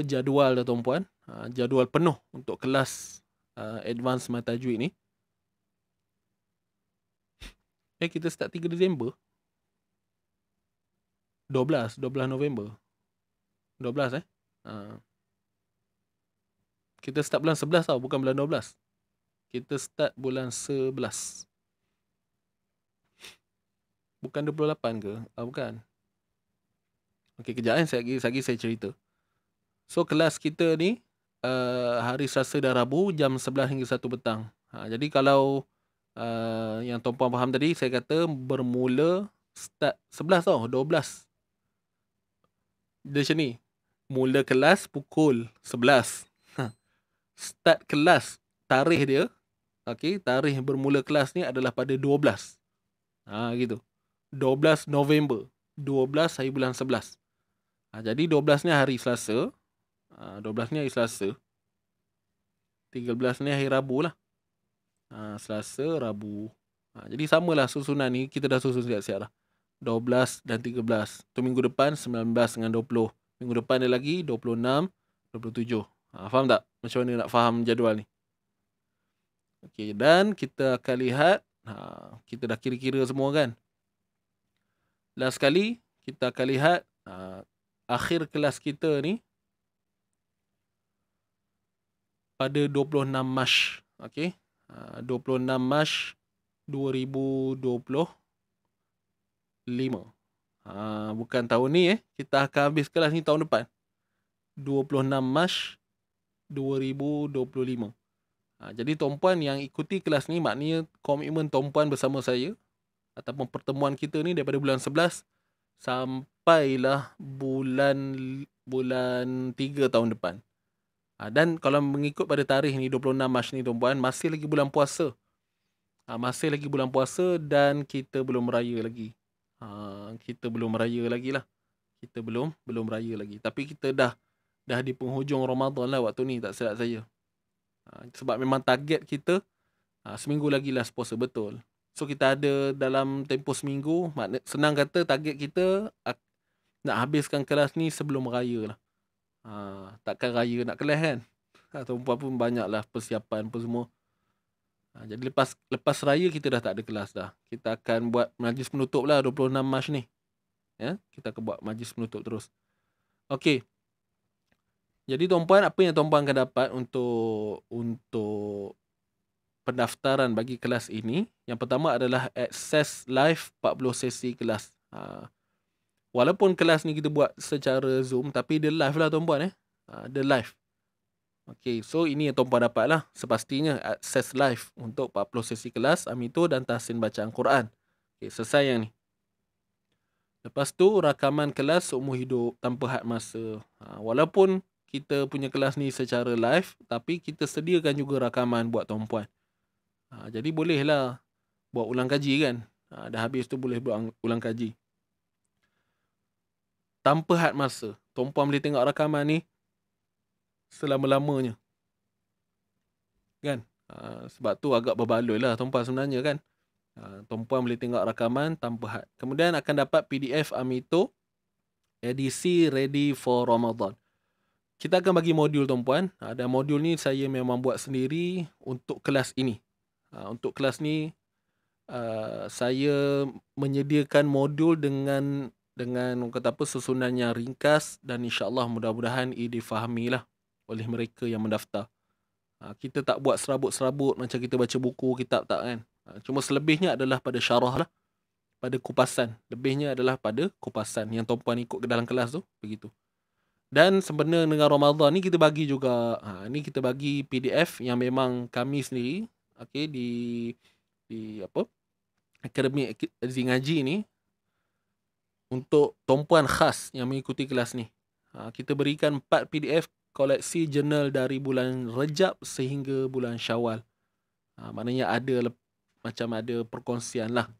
jadual dah tuan-puan. Jadual penuh untuk kelas advance mata tajwid ni. Kita start 3 Disember. 12 November. 12 Kita start bulan 11 tau, bukan bulan 12. Kita start bulan 11. Bukan 28 ke? Bukan. Okey, kejap saya cerita. So kelas kita ni hari Selasa dan Rabu jam 11 hingga 1 petang. Jadi kalau yang tuan-puan faham tadi, saya kata bermula start 11 tau, 12. Dia macam ni. Mula kelas pukul 11. Start kelas, tarikh dia, okey, tarikh bermula kelas ni adalah pada 12. Gitu. 12 November. 12 hari bulan 11. Jadi 12 ni hari Selasa. 12 ni hari Selasa. 13 ni hari Rabu lah. Selasa, Rabu. Jadi samalah susunan ni. Kita dah susun siap-siap lah. 12 dan 13. Tu minggu depan 19 dengan 20. Minggu depan ada lagi 26, 27. Faham tak? Macam mana nak faham jadual ni? Okey, dan kita akan lihat. Kita dah kira-kira semua kan? Last sekali, kita akan lihat akhir kelas kita ni pada 26 Mac. Okey. 26 Mac 2025. Bukan tahun ni kita akan habis kelas ni tahun depan. 26 Mac 2025. Jadi tuan-puan yang ikuti kelas ni, maknanya komitmen tuan-puan bersama saya ataupun pertemuan kita ni daripada bulan 11 sampailah bulan 3 tahun depan. Dan kalau mengikut pada tarikh ni 26 Mac ni tuan-puan, masih lagi bulan puasa. Masih lagi bulan puasa dan kita belum raya lagi. Kita belum raya lagi lah. Kita belum raya lagi. Tapi kita dah di penghujung Ramadan lah waktu ni, tak silap saya. Sebab memang target kita seminggu lagi lah puasa betul. So kita ada dalam tempoh seminggu. Senang kata target kita nak habiskan kelas ni sebelum raya lah. Takkan raya nak kelas kan? Tuan-puan pun banyak lah persiapan apa semua. Jadi lepas raya kita dah tak ada kelas dah. Kita akan buat majlis penutup lah 26 Mac ni. Kita akan buat majlis penutup terus. Okey. Jadi tuan-puan, apa yang tuan-puan akan dapat untuk pendaftaran bagi kelas ini? Yang pertama adalah akses live 40 sesi kelas. Walaupun kelas ni kita buat secara Zoom, tapi dia live lah tuan-puan. Dia live. Okay, so ini yang tuan-puan dapat lah. Sepastinya akses live untuk 40 sesi kelas Amito dan tahsin bacaan Quran. Okay, selesai yang ni. Lepas tu rakaman kelas seumur hidup tanpa had masa. Walaupun kita punya kelas ni secara live, tapi kita sediakan juga rakaman buat tuan-puan. Jadi bolehlah buat ulang kaji kan. Dah habis tu boleh buat ulang kaji. Tanpa had masa. Tuan-puan boleh tengok rakaman ni selama-lamanya. Kan? Sebab tu agak berbaloi lah tuan-puan sebenarnya kan. Tuan-puan boleh tengok rakaman tanpa had. Kemudian akan dapat PDF Amito edisi ready for Ramadan. Kita akan bagi modul tuan-puan. Dan modul ni saya memang buat sendiri untuk kelas ini. Untuk kelas ni saya menyediakan modul dengan kata apa, susunan yang ringkas dan insya-Allah mudah-mudahan difahami lah oleh mereka yang mendaftar. Kita tak buat serabut-serabut macam kita baca buku kitab tak kan. Cuma selebihnya adalah pada syarah lah, pada kupasan. Lebihnya adalah pada kupasan yang tuan-puan ikut ke dalam kelas tu, begitu. Dan sempena dengan Ramadan ni kita bagi juga ni kita bagi PDF yang memang kami sendiri di apa Akademi Azzi Ngaji ni untuk tuan-puan khas yang mengikuti kelas ni. Kita berikan 4 PDF koleksi jurnal dari bulan Rejab sehingga bulan Syawal. Maknanya macam ada perkongsian lah.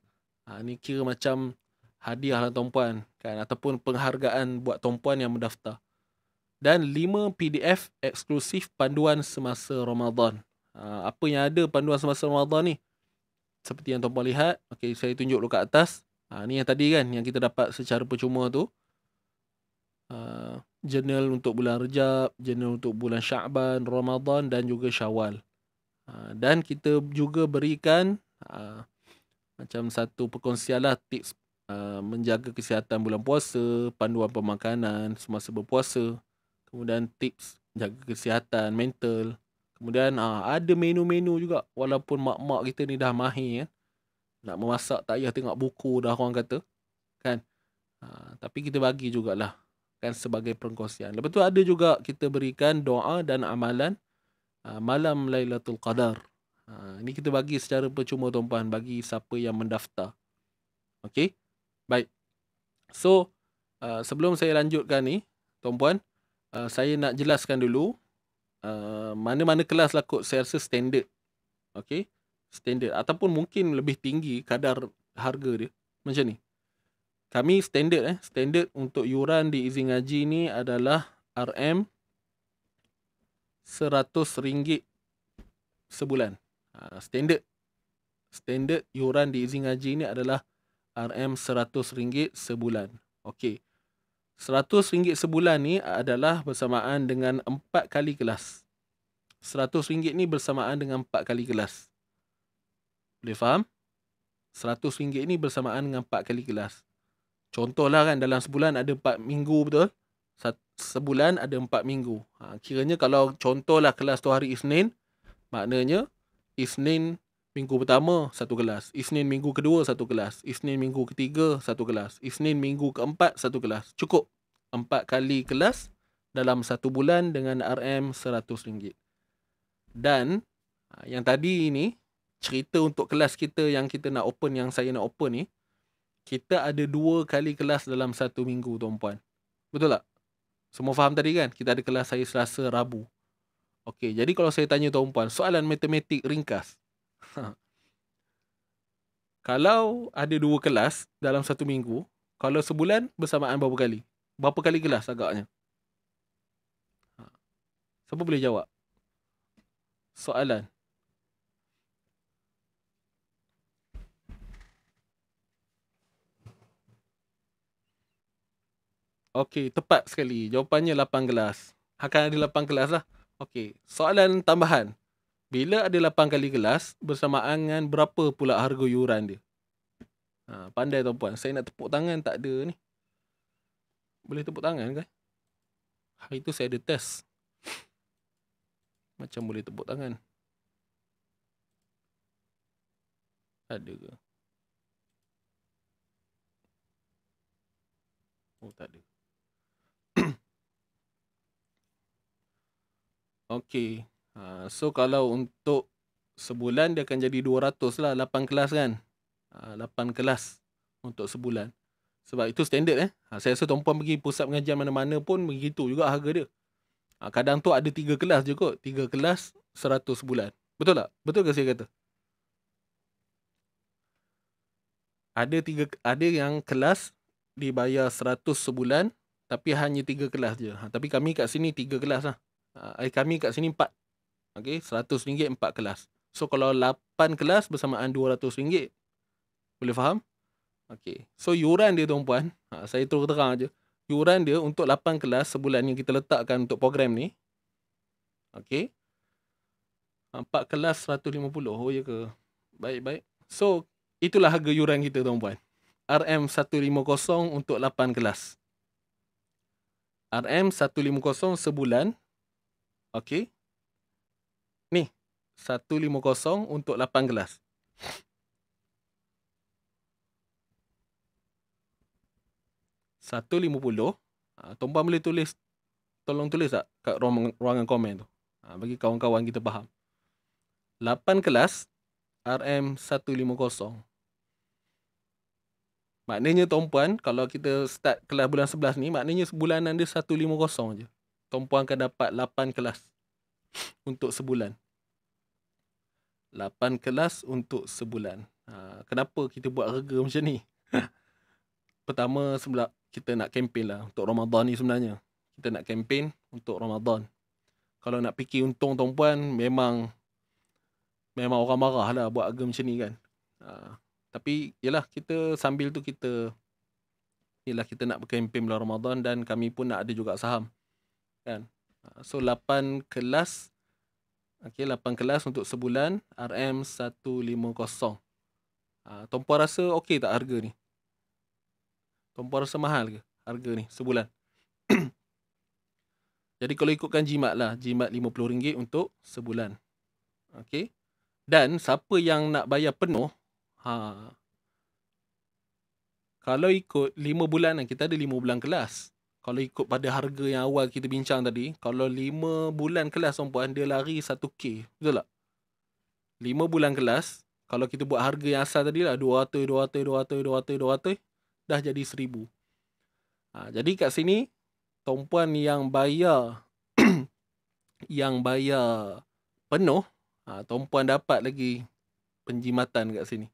Ni kira macam hadiah lah tuan-puan kan, ataupun penghargaan buat tuan-puan yang mendaftar. Dan 5 PDF eksklusif panduan semasa Ramadan. Apa yang ada panduan semasa Ramadan ni? Seperti yang tuan-puan lihat. Okay, saya tunjuk dulu kat atas. Ni yang tadi kan, yang kita dapat secara percuma tu. Jurnal untuk bulan Rejab, jurnal untuk bulan Sya'ban, Ramadan dan juga Syawal. Dan kita juga berikan macam satu perkongsian lah, tips menjaga kesihatan bulan puasa, panduan pemakanan semasa berpuasa. Kemudian tips jaga kesihatan mental. Kemudian ada menu-menu juga. Walaupun mak-mak kita ni dah mahir kan. Nak memasak tak payah tengok buku dah orang kata. Kan. Tapi kita bagi jugalah. Kan sebagai perkongsian. Lepas tu ada juga kita berikan doa dan amalan malam Lailatul Qadar. Ini kita bagi secara percuma tuan-puan. Bagi siapa yang mendaftar. Okay. Baik. So sebelum saya lanjutkan ni tuan-puan, saya nak jelaskan dulu mana-mana kelas lah kot saya rasa standard. Okay, standard ataupun mungkin lebih tinggi kadar harga dia. Macam ni. Kami standard standard untuk yuran di Izin Ngaji ni adalah RM RM100 sebulan. Standard yuran di Izin Ngaji ni adalah RM RM100 sebulan. Okay. RM100 sebulan ni adalah bersamaan dengan 4 kali kelas. RM100 ni bersamaan dengan 4 kali kelas. Boleh faham? RM100 ni bersamaan dengan 4 kali kelas. Contohlah kan, dalam sebulan ada 4 minggu, betul? Sebulan ada 4 minggu. Kiranya kalau contohlah kelas tu hari Isnin, maknanya Isnin minggu pertama 1 kelas, Isnin minggu kedua 1 kelas, Isnin minggu ketiga 1 kelas, Isnin minggu keempat 1 kelas. Cukup 4 kali kelas dalam 1 bulan dengan RM RM100. Dan yang tadi ni cerita untuk kelas kita yang kita nak open, yang saya nak open ni, kita ada 2 kali kelas dalam 1 minggu tuan-puan. Betul tak? Semua faham tadi kan? Kita ada kelas hari Selasa, Rabu. Okey, jadi kalau saya tanya tuan-puan, soalan matematik ringkas. Kalau ada 2 kelas dalam 1 minggu, kalau sebulan bersamaan berapa kali? Berapa kali kelas agaknya? Siapa boleh jawab? Soalan. Okey, tepat sekali. Jawapannya 8 kelas. Akan ada 8 kelas lah. Okey, soalan tambahan. Bila ada 8 kali kelas, bersamaan dengan berapa pula harga yuran dia? Pandai tuan-puan. Saya nak tepuk tangan tak ada ni. Boleh tepuk tangan kan? Hari tu saya ada test. Macam boleh tepuk tangan. Ada ke? Oh, tak ada. Okey. So kalau untuk sebulan dia akan jadi 200 lah, 8 kelas kan. 8 kelas untuk sebulan. Sebab itu standard saya rasa tuan-puan pergi pusat pengajian mana-mana pun begitu juga harga dia. Kadang tu ada 3 kelas je kot. 3 kelas 100 sebulan. Betul tak? Betul ke saya kata? Ada yang kelas dibayar 100 sebulan tapi hanya 3 kelas je. Tapi kami kat sini 3 kelas lah. Kami kat sini 4. Okey, RM100 4 kelas. So kalau 8 kelas bersamaan RM200. Boleh faham? Okey. So yuran dia tuan-puan, saya terus terang aja. Yuran dia untuk 8 kelas sebulan yang kita letakkan untuk program ni. Okey. 4 kelas 150. Oh ya ke? Baik. So itulah harga yuran kita tuan-puan. RM150 untuk 8 kelas. RM150 sebulan. Okey. Ni 150 untuk 8 kelas. RM150. Tuan-puan boleh tulis, tolong tulis tak kat ruangan komen tu. Bagi kawan-kawan kita faham. 8 kelas RM150. Maknanya tuan-puan, kalau kita start kelas bulan 11 ni, maknanya sebulanan dia 150 je. Tuan-puan akan dapat 8 kelas untuk sebulan. 8 kelas untuk sebulan. Kenapa kita buat harga macam ni? Pertama, sebab kita nak kempen lah untuk Ramadan ni sebenarnya. Kita nak kempen untuk Ramadan. Kalau nak fikir untung tuan-puan, memang orang marah lah buat harga macam ni kan. Tapi yelah, kita sambil tu kita nak berkempen bulan Ramadan dan kami pun nak ada juga saham. Kan? So 8 kelas. Okey, 8 kelas untuk sebulan RM150. Tuan-puan rasa okey tak harga ni? Tuan-puan rasa mahal ke harga ni sebulan? Jadi kalau ikutkan jimat lah, jimat RM50 untuk sebulan. Okey. Dan siapa yang nak bayar penuh, kalau ikut 5 bulan, kita ada 5 bulan kelas. Kalau ikut pada harga yang awal kita bincang tadi, kalau 5 bulan kelas tuan-puan, dia lari 1K. Betul tak? 5 bulan kelas, kalau kita buat harga yang asal tadi lah, 200, dah jadi 1000. Jadi kat sini, tuan-puan yang bayar penuh, tuan-puan dapat lagi penjimatan kat sini.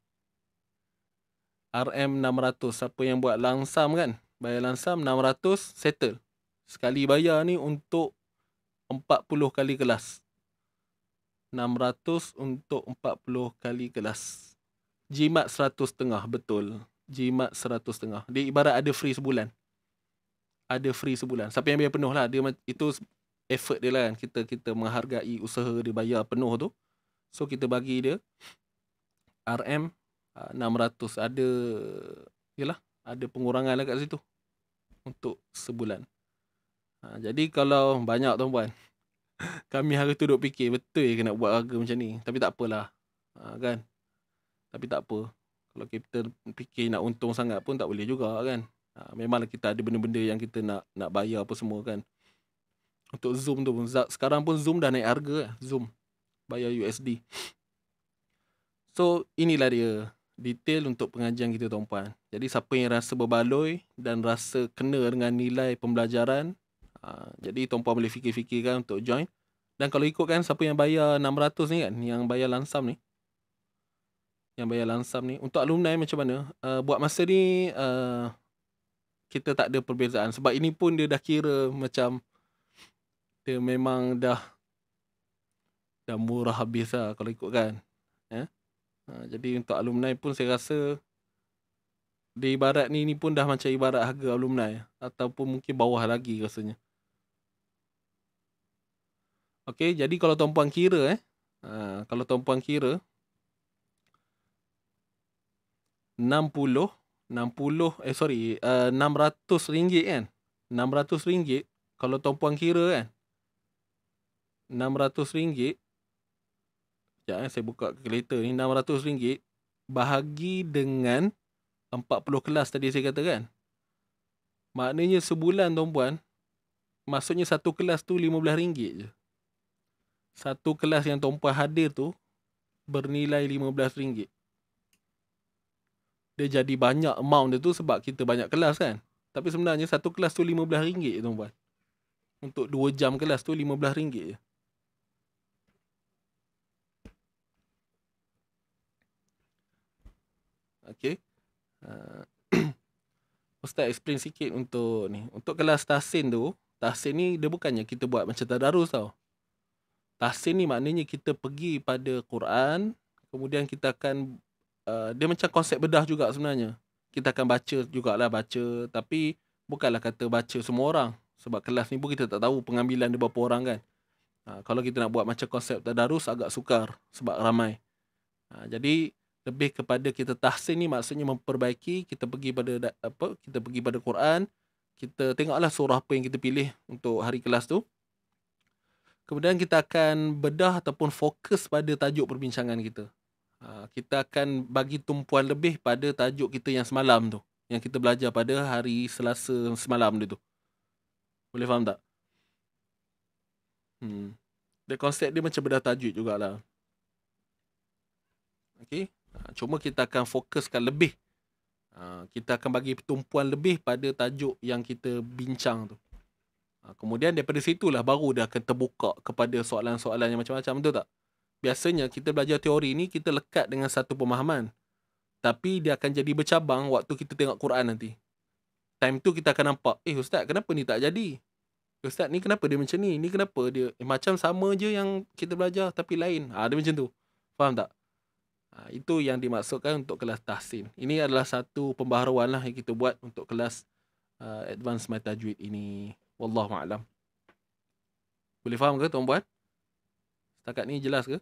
RM600. Siapa yang buat langsam kan, bayar langsam 600 settle. Sekali bayar ni untuk 40 kali kelas. 600 untuk 40 kali kelas. Jimat 100.5, betul. Jimat 100.5. Dia ibarat ada free sebulan. Ada free sebulan. Siapa yang bayar penuh lah, dia itu effort dia lah kan. Kita menghargai usaha dia bayar penuh tu. So kita bagi dia RM600. Ada pengurangan lah kat situ untuk sebulan. Jadi kalau banyak tuan-puan, kami hari tu duk fikir betul ke nak buat harga macam ni. Tapi tak apalah, kan. Tapi tak apa. Kalau kita fikir nak untung sangat pun tak boleh juga kan. Memanglah kita ada benda-benda yang kita nak bayar apa semua kan. Untuk Zoom tu pun, sekarang pun Zoom dah naik harga. Zoom bayar USD. So inilah dia detail untuk pengajian kita tuan-puan. Jadi siapa yang rasa berbaloi dan rasa kena dengan nilai pembelajaran, jadi tuan-puan boleh fikir-fikirkan untuk join. Dan kalau ikutkan siapa yang bayar 600 ni kan, yang bayar langsam ni, untuk alumni macam mana? Buat masa ni kita tak ada perbezaan. Sebab ini pun dia dah kira macam dia memang dah murah habis lah kalau ikutkan. Jadi untuk alumni pun saya rasa dia ibarat ni pun dah macam ibarat harga alumni, ataupun mungkin bawah lagi rasanya. Okey, jadi kalau tuan-puan kira 600 ringgit kan. 600 ringgit kalau tuan-puan kira kan, RM600. Sekejap saya buka kalkulator ni. RM600 bahagi dengan 40 kelas tadi saya katakan. Maknanya sebulan tuan-puan, maksudnya satu kelas tu RM15 je. Satu kelas yang tuan-puan hadir tu bernilai RM15. Dia jadi banyak amount dia tu sebab kita banyak kelas kan. Tapi sebenarnya satu kelas tu RM15 je tuan-puan. Untuk 2 jam kelas tu RM15 je. Okay. Ustaz explain sikit untuk ni. Untuk kelas tahsin tu, tahsin ni dia bukannya kita buat macam tadarus tau. Tahsin ni maknanya kita pergi pada Quran, kemudian kita akan dia macam konsep bedah juga sebenarnya. Kita akan baca jugalah baca, tapi bukanlah kata baca semua orang. Sebab kelas ni pun kita tak tahu pengambilan dia berapa orang kan. Kalau kita nak buat macam konsep tadarus agak sukar sebab ramai. Jadi lebih kepada kita tahsin ni maksudnya memperbaiki, kita pergi pada Quran, kita tengoklah surah apa yang kita pilih untuk hari kelas tu. Kemudian kita akan bedah ataupun fokus pada tajuk perbincangan kita. Kita akan bagi tumpuan lebih pada tajuk kita yang semalam tu, yang kita belajar pada hari Selasa semalam dia tu. Boleh faham tak? Dia konsep dia macam bedah tajuk jugalah. Okay. Cuma kita akan fokuskan lebih. Kita akan bagi tumpuan lebih pada tajuk yang kita bincang tu. Kemudian daripada situlah baru dia akan terbuka kepada soalan-soalan yang macam-macam, betul tak? Biasanya kita belajar teori ni kita lekat dengan satu pemahaman. Tapi dia akan jadi bercabang waktu kita tengok Quran nanti. Time tu kita akan nampak, ustaz kenapa ni tak jadi? Ustaz ni kenapa dia macam ni? Ni kenapa dia macam sama je yang kita belajar tapi lain. Dia macam tu. Faham tak? Itu yang dimaksudkan untuk kelas tahsin. Ini adalah satu pembaharuan lah yang kita buat untuk kelas Advanced My Tajwid ini. Wallahu'alam. Boleh faham ke tuan-puan? Setakat ni jelas ke?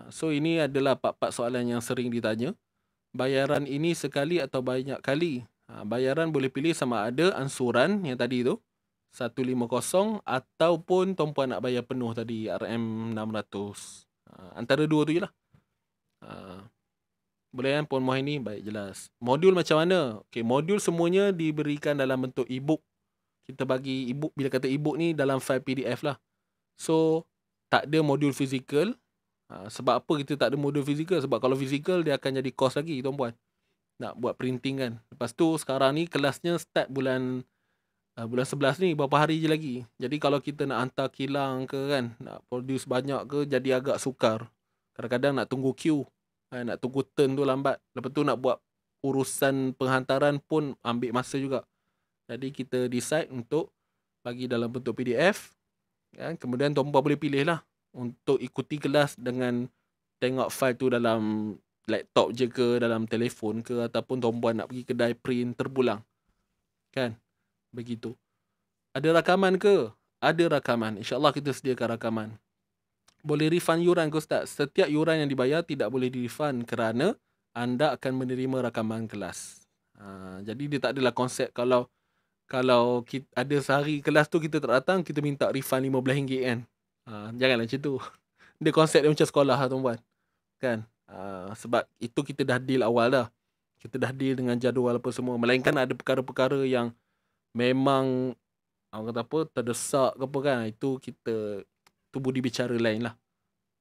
So ini adalah 4 soalan yang sering ditanya. Bayaran ini sekali atau banyak kali? Bayaran boleh pilih sama ada ansuran yang tadi tu 150 ataupun tuan-puan nak bayar penuh tadi RM600. Antara dua tu je lah. Boleh kan Puan Mohini? Baik, jelas. Modul macam mana? Okay, modul semuanya diberikan dalam bentuk e-book. Kita bagi e-book, bila kata e-book ni dalam file PDF lah. So, tak ada modul fizikal. Sebab apa kita tak ada modul fizikal? Sebab kalau fizikal dia akan jadi kos lagi tuan-puan. Nak buat printing kan. Lepas tu sekarang ni kelasnya start bulan 11 ni, berapa hari je lagi. Jadi kalau kita nak hantar kilang ke kan, nak produce banyak ke, jadi agak sukar. Kadang-kadang nak tunggu queue, nak tunggu turn tu lambat. Lepas tu nak buat urusan penghantaran pun ambil masa juga. Jadi kita decide untuk bagi dalam bentuk PDF kan? Kemudian tuan-puan boleh pilih lah untuk ikuti kelas dengan tengok file tu dalam laptop je ke, dalam telefon ke, ataupun tuan-puan nak pergi kedai print terpulang kan. Begitu. Ada rakaman ke? Ada rakaman. InsyaAllah kita sediakan rakaman. Boleh refund yuran ke Ustaz? Setiap yuran yang dibayar tidak boleh di-refund kerana anda akan menerima rakaman kelas. Jadi dia tak adalah konsep kalau kita ada sehari kelas tu kita tak datang, kita minta refund RM15 kan. Janganlah macam tu. Dia konsep dia macam sekolah lah tuan-puan. Kan? Sebab itu kita dah deal awal dah. Kita dah deal dengan jadual apa semua. Melainkan ada perkara-perkara yang memang orang kata apa terdesak ke apa kan, itu kita budi bicara lain lah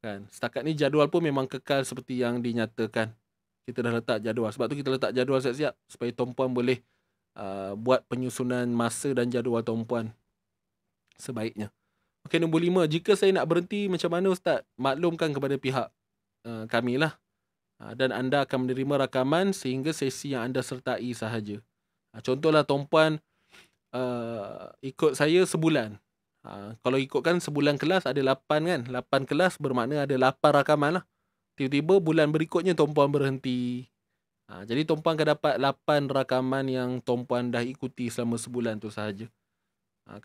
kan. Setakat ni jadual pun memang kekal seperti yang dinyatakan. Kita dah letak jadual. Sebab tu kita letak jadual siap-siap supaya tuan-puan boleh buat penyusunan masa dan jadual tuan-puan sebaiknya. Okey, nombor 5, jika saya nak berhenti macam mana Ustaz? Maklumkan kepada pihak kami lah, dan anda akan menerima rakaman sehingga sesi yang anda sertai sahaja. Contohlah tuan-puan ikut saya sebulan. Kalau ikutkan sebulan kelas ada 8 kan. 8 kelas bermakna ada 8 rakaman lah. Tiba-tiba bulan berikutnya tuan-puan berhenti. Jadi tuan-puan akan dapat 8 rakaman yang tuan-puan dah ikuti selama sebulan tu sahaja.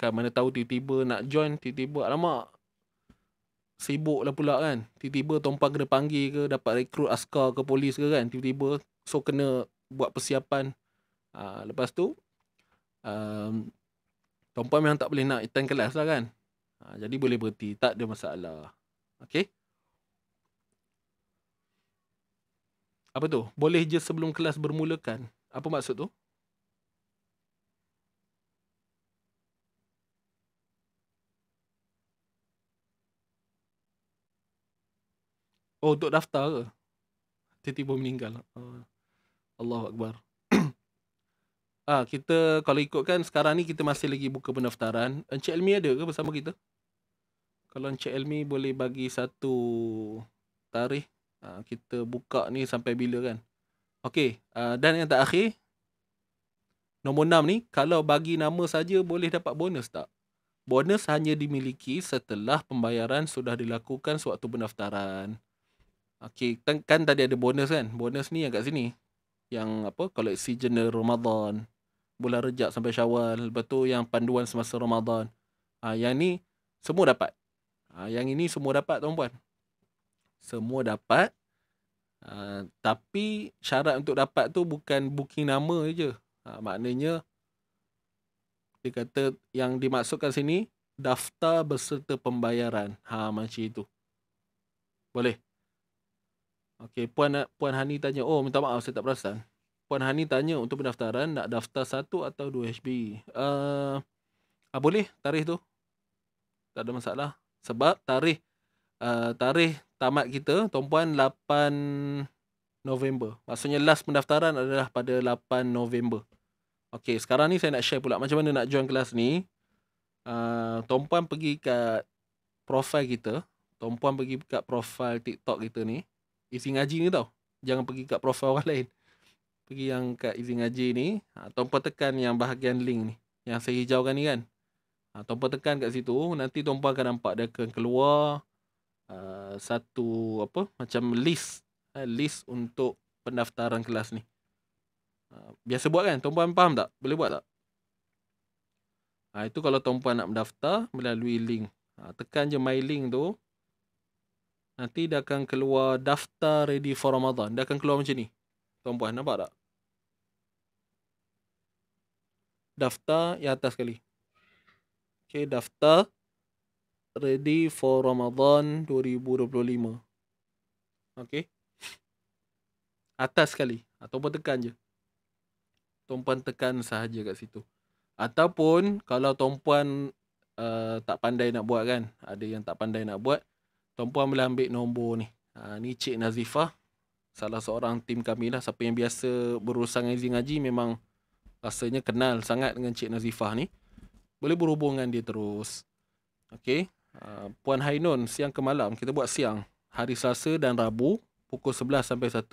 Kan mana tahu tiba-tiba nak join, tiba-tiba alamak sibuk lah pula kan. Tiba-tiba tuan-puan kena panggil ke, dapat rekrut askar ke polis ke kan. Tiba-tiba so kena buat persiapan. Lepas tu tuan-puan memang tak boleh nak attend kelas lah kan. Jadi boleh berhenti, tak ada masalah. Okey. Apa tu? Boleh je sebelum kelas bermulakan. Apa maksud tu? Oh, untuk daftar ke? Tiba-tiba meninggal. Allahu Akbar. Kita kalau ikutkan sekarang ni kita masih lagi buka pendaftaran. Encik Elmi ada ke bersama kita? Kalau Encik Elmi boleh bagi satu tarikh, kita buka ni sampai bila kan? Okey, dan yang terakhir, nombor 6 ni, kalau bagi nama saja boleh dapat bonus tak? Bonus hanya dimiliki setelah pembayaran sudah dilakukan sewaktu pendaftaran. Okey, kan tadi ada bonus kan? Bonus ni yang kat sini. Yang apa? Koleksi jurnal Ramadan, bulan Rejab sampai Syawal. Lepas tu yang panduan semasa Ramadan. Yang ni semua dapat. Yang ini semua dapat tuan-puan. Semua dapat. Tapi syarat untuk dapat tu bukan booking nama je. Maknanya dia kata yang dimaksudkan sini daftar beserta pembayaran. Macam itu. Boleh? Okey, Puan Hani tanya. Oh, minta maaf saya tak perasan. Puan Hani tanya untuk pendaftaran nak daftar 1 atau 2 HB. Boleh tarikh tu. Tak ada masalah. Sebab tarikh tamat kita tuan-puan 8 November. Maksudnya last pendaftaran adalah pada 8 November. Okey, sekarang ni saya nak share pula macam mana nak join kelas ni. Tuan-puan pergi kat profile kita. Tuan-puan pergi kat profile TikTok kita ni. Isi ngaji ni tau. Jangan pergi kat profile orang lain. Pergi yang kat isi ngaji ni. Tuan-puan tekan yang bahagian link ni. Yang saya hijaukan ni kan. Tuan-puan tekan kat situ. Nanti tuan-puan akan nampak dia akan keluar satu apa macam list. List untuk pendaftaran kelas ni. Biasa buat kan? Tuan-puan faham tak? Boleh buat tak? Itu kalau tuan-puan nak mendaftar melalui link. Tekan je my link tu. Nanti dia akan keluar daftar ready for Ramadan. Dia akan keluar macam ni. Tuan-puan nampak tak? Daftar yang atas sekali. Okay, daftar ready for Ramadan 2025. Okay. Atas sekali. Tuan-puan tekan je. Tuan-puan tekan sahaja kat situ. Ataupun kalau tuan-puan tak pandai nak buat kan. Ada yang tak pandai nak buat. Tuan-puan boleh ambil nombor ni. Ni Cik Nazifah. Salah seorang tim kami lah. Siapa yang biasa berurusan dengan izin ngaji memang rasanya kenal sangat dengan Cik Nazifah ni. Boleh berhubung dengan dia terus. Okay. Puan Hainun, siang ke malam. Kita buat siang. Hari Selasa dan Rabu. Pukul 11 sampai 1.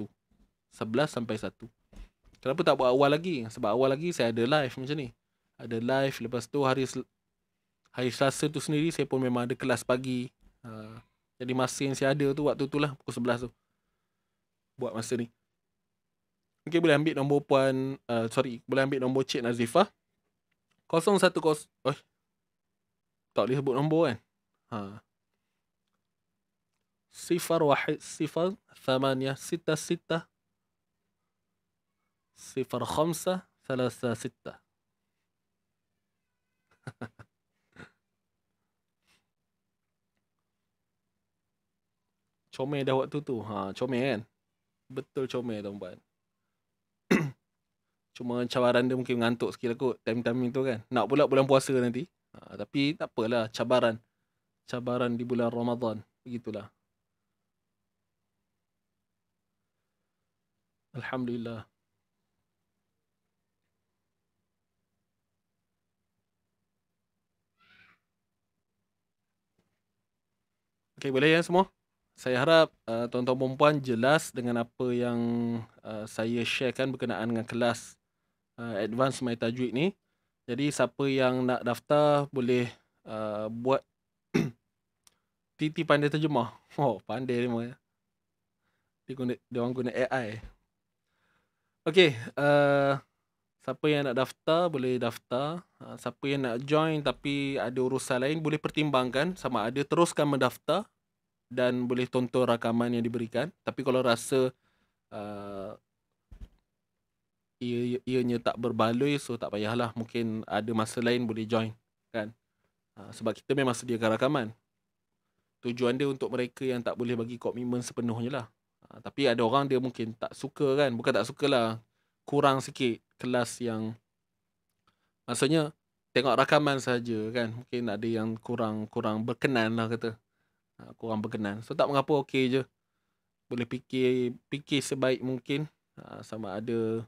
11 sampai 1. Kenapa tak buat awal lagi? Sebab awal lagi saya ada live macam ni. Ada live. Lepas tu hari Selasa tu sendiri saya pun memang ada kelas pagi. Jadi masa yang saya ada tu waktu tu lah. Pukul 11 tu. Buat masa ni. Okay, boleh ambil nombor puan. Boleh ambil nombor Cik Nazifah. 010. Tak boleh sebut nombor kan? 01 0 8 6 6 05 36. Comel dah waktu tu. Comel kan? Betul comel tuan-puan. Cuma cabaran dia mungkin mengantuk sikit lah kot. Time-time itu kan. Nak pula bulan puasa nanti. Tapi tak apalah. Cabaran di bulan Ramadan. Begitulah. Alhamdulillah. Okay, boleh ya semua? Saya harap tuan-tuan perempuan jelas dengan apa yang saya sharekan berkenaan dengan kelas Advanced My Tajwid ni. Jadi siapa yang nak daftar boleh buat Titi pandai terjemah. Pandai dia. Dia orang guna AI. Okay. Siapa yang nak daftar boleh daftar. Siapa yang nak join tapi ada urusan lain boleh pertimbangkan sama ada teruskan mendaftar dan boleh tonton rakaman yang diberikan. Tapi kalau rasa ianya tak berbaloi, so tak payahlah. Mungkin ada masa lain boleh join kan. Sebab kita memang sediakan rakaman. Tujuan dia untuk mereka yang tak boleh bagi komitmen sepenuhnya lah. Tapi ada orang dia mungkin tak suka kan. Bukan tak suka lah. Kurang sikit kelas yang, maksudnya tengok rakaman saja kan. Mungkin ada yang kurang berkenan lah kata. Kurang berkenan. So tak mengapa, okey je. Boleh fikir sebaik mungkin sama ada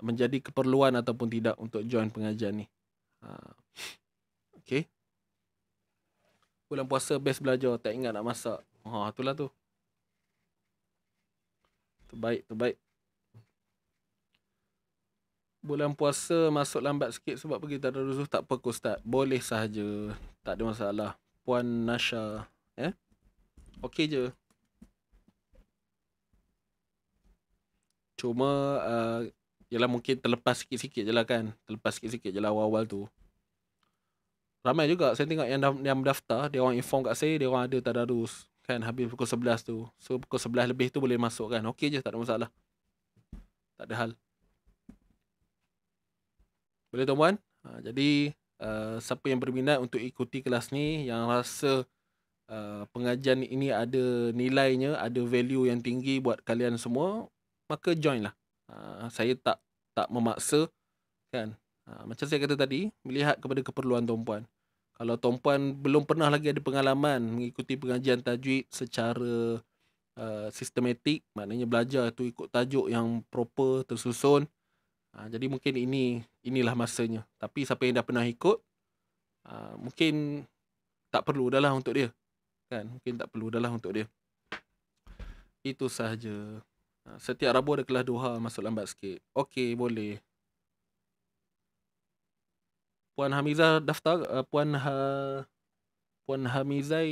menjadi keperluan ataupun tidak untuk join pengajian ni. Okay. Bulan puasa best belajar, tak ingat nak masak. Itulah tu. Terbaik. Bulan puasa masuk lambat sikit sebab pergi tadarus, tak apa ke Ustaz. Boleh sahaja. Tak ada masalah. Puan Nasha. Okey je. Cuma yalah mungkin terlepas sikit-sikit je lah kan. Terlepas sikit-sikit je lah awal-awal tu. Ramai juga saya tengok yang daftar. Dia orang inform kat saya, dia orang ada tadarus. Kan habis pukul 11 tu. So pukul 11 lebih tu boleh masuk kan. Okey je, tak ada masalah. Tak ada hal. Boleh tuan-puan? Jadi siapa yang berminat untuk ikuti kelas ni, yang rasa pengajian ini ada nilainya, ada value yang tinggi buat kalian semua, maka join lah. Saya tak memaksa kan. Macam saya kata tadi, melihat kepada keperluan tuan-puan. Kalau tuan-puan belum pernah lagi ada pengalaman mengikuti pengajian tajwid secara sistematik, maknanya belajar tu ikut tajuk yang proper, tersusun. Jadi mungkin inilah masanya. Tapi siapa yang dah pernah ikut, mungkin tak perlu dah lah untuk dia. Kan? Mungkin tak perlu dah lah untuk dia. Itu sahaja. Setiap Rabu ada kelas duha, masuk lambat sikit. Okey, boleh. Puan Hamizah daftar. Puan Hamizah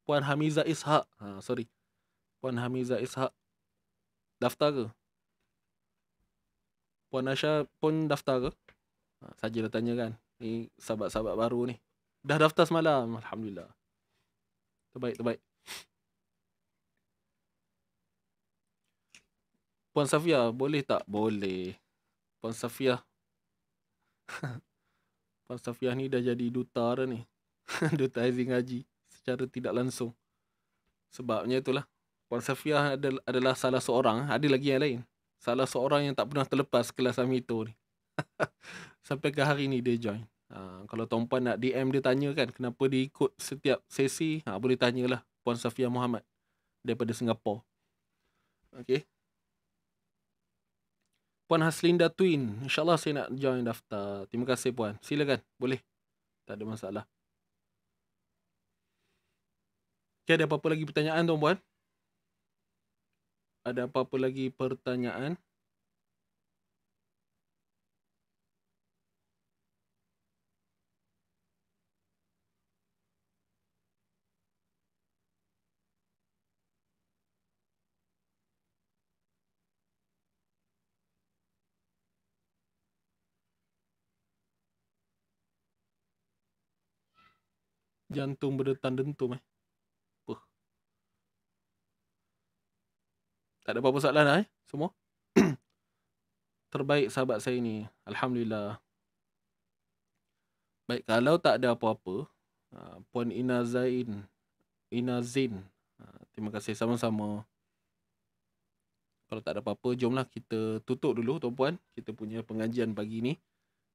Puan Hamizah Ishak. Sorry. Puan Hamizah Ishak daftar ke? Puan Nasha pun daftar ke? Saja dah tanya kan. Ni sahabat-sahabat baru ni. Dah daftar semalam. Alhamdulillah. Terbaik. Puan Safia, boleh tak? Boleh. Puan Safia. Puan Safia ni dah jadi duta dah ni. Duta Aizin Haji. Secara tidak langsung. Sebabnya itulah. Puan Safia adalah salah seorang. Ada lagi yang lain. Salah seorang yang tak pernah terlepas kelas Amito ni. Sampai ke hari ni dia join. Kalau tuan-puan nak DM dia tanya kan kenapa dia ikut setiap sesi, boleh tanyalah Puan Safia Muhammad daripada Singapura. Okay. Puan Haslinda Twin, InsyaAllah saya nak join daftar. Terima kasih Puan. Silakan, boleh. Tak ada masalah. Okay, ada apa-apa lagi pertanyaan tuan-puan? Ada apa-apa lagi pertanyaan? Jantung berdetan-dentum Apa? Tak ada apa-apa soalan lah semua? Terbaik sahabat saya ni. Alhamdulillah. Baik, kalau tak ada apa-apa, Puan Ina Zain. Terima kasih sama-sama. Kalau tak ada apa-apa, jomlah kita tutup dulu tuan-puan. Kita punya pengajian pagi ni.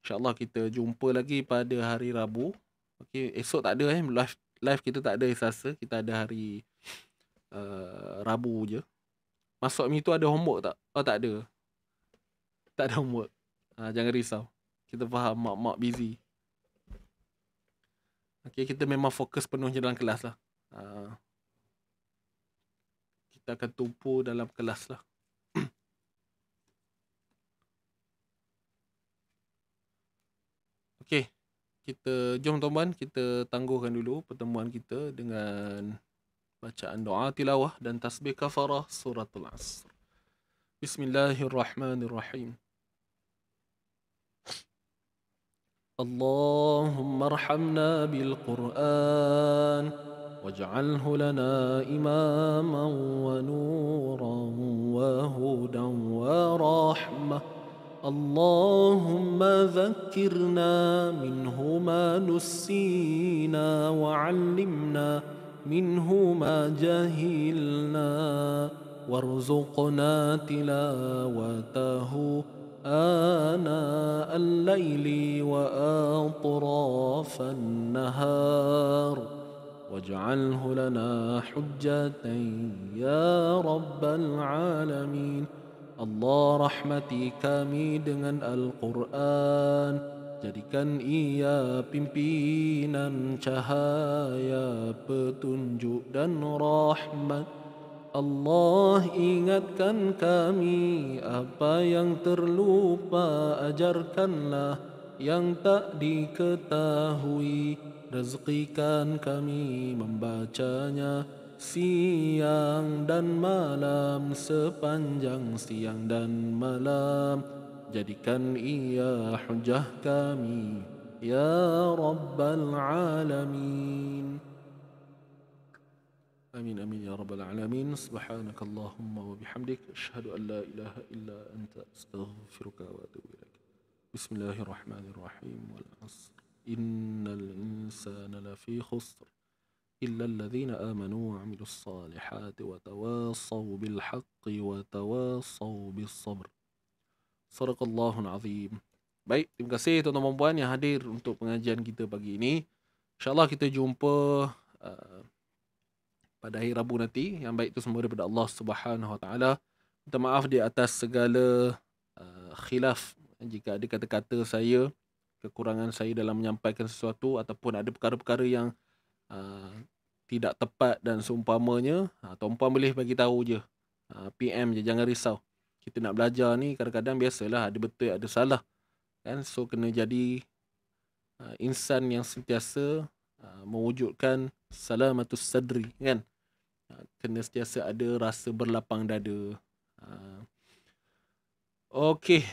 InsyaAllah kita jumpa lagi pada hari Rabu. Okay, esok tak ada live kita tak ada hari Selasa. Kita ada hari Rabu je. Masuk mi tu ada homework tak? Oh, tak ada. Tak ada homework. Jangan risau. Kita faham mak-mak busy. Okay, kita memang fokus penuhnya dalam kelas lah. Kita akan tumpu dalam kelas lah. Okay, jom tuan-tuan, kita tangguhkan dulu pertemuan kita dengan bacaan doa tilawah dan tasbih kafarah suratul Asr. Bismillahirrahmanirrahim. اللهم ارحمنا بالقرآن واجعله لنا إماما ونورا وهدى ورحمة اللهم ذكرنا منه ما نسينا وعلمنا منه ما جهلنا وارزقنا تلاوته آناء الليل وأطراف النهار واجعله لنا حجة يا رب العالمين. Allah, rahmati kami dengan Al-Quran, jadikan ia pimpinan cahaya, petunjuk dan rahmat. Allah, ingatkan kami apa yang terlupa, ajarkanlah yang tak diketahui, rezekikan kami membacanya siang dan malam, sepanjang siang dan malam. Jadikan ia hujah kami ya Rabbal Alamin. Amin amin ya Rabbal Alamin. Subhanakallahumma wa bihamdik, asyhadu an la ilaha illa anta, astaghfiruka wa atubu ilaik. Bismillahirrahmanirrahim. Wal 'asr. Innal insana lafi khusr إلا الذين آمنوا وعملوا الصالحات وتواصوا بالحق وتواصوا بالصبر. Sadaqallahul Azim. Baik, terima kasih tuan-tuan dan puan yang hadir untuk pengajian kita pagi ini. InsyaAllah kita jumpa pada hari Rabu nanti. Yang baik itu semua daripada Allah Subhanahu Wa Taala. Minta maaf di atas segala khilaf. Jika ada kata-kata saya, kekurangan saya dalam menyampaikan sesuatu, ataupun ada perkara-perkara yang tidak tepat dan seumpamanya, tuan-puan boleh bagi tahu je, PM je, jangan risau. Kita nak belajar ni kadang-kadang biasalah ada betul ada salah kan, so kena jadi insan yang sentiasa mewujudkan salamatus sadri kan, kena sentiasa ada rasa berlapang dada. Okey,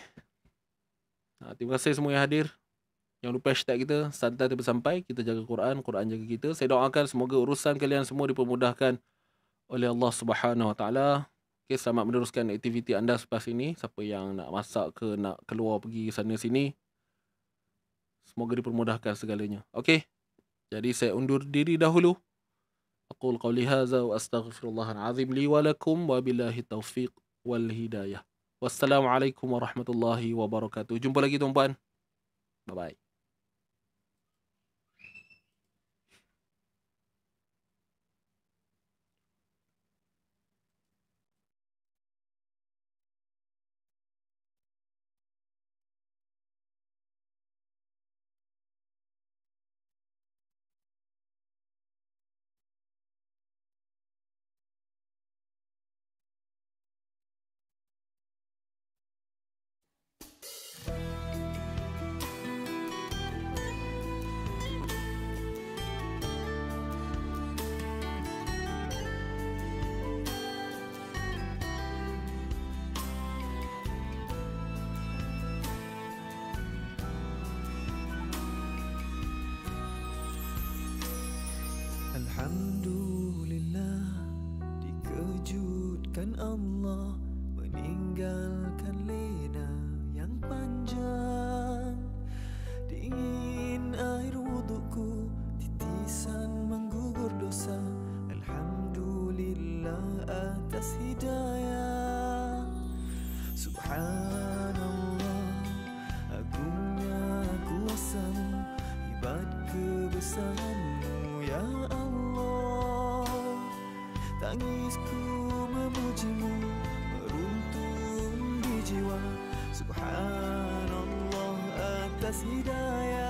terima kasih semua yang hadir. Jangan lupa hashtag kita santai tapi sampai. Kita jaga Quran, Quran jaga kita. Saya doakan semoga urusan kalian semua dipermudahkan oleh Allah Subhanahu Wa Taala. Okay, selamat meneruskan aktiviti anda selepas ini. Siapa yang nak masak ke nak keluar pergi sana sini, semoga dipermudahkan segalanya. Okey. Jadi saya undur diri dahulu. Aqul qawli hadza wa astaghfirullahal azim li wa lakum wa billahi taufiq wal hidayah. Wassalamualaikum warahmatullahi wabarakatuh. Jumpa lagi tuan-puan. Bye bye. Alhamdulillah, dikejutkan Allah meninggalkan lena yang panjang. Dingin air wudukku, titisan menggugur dosa. Alhamdulillah atas hidayah. Subhanallah, agungnya kuasamu, hebat kebesaranmu ya Allah. Tangisku memujimu, meruntun di jiwa. Subhanallah atas hidayah.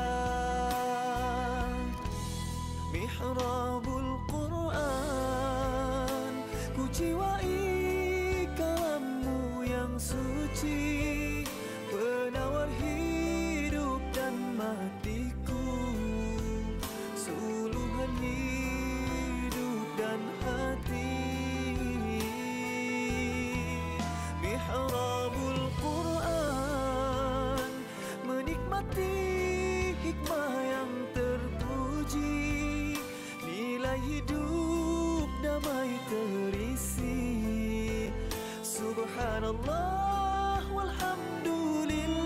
Mihrabul Quran, ku jiwai kalammu yang suci, penawar hidup dan matiku, suluhan hidup dan hati. Mihrabul Quran, menikmati hikmah yang terpuji, nilai hidup damai terisi. Subhanallah walhamdulillah.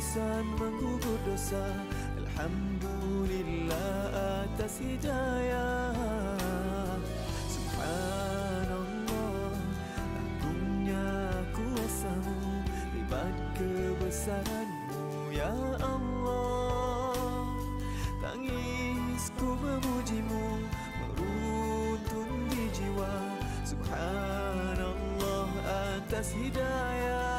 bosan menggugur dosa. Alhamdulillah atas hidayah. Subhanallah, agungnya kuasa-Mu, hebat kebesaran-Mu ya Allah. Tangisku memuji-Mu, meruntun di jiwa. Subhanallah atas hidayah.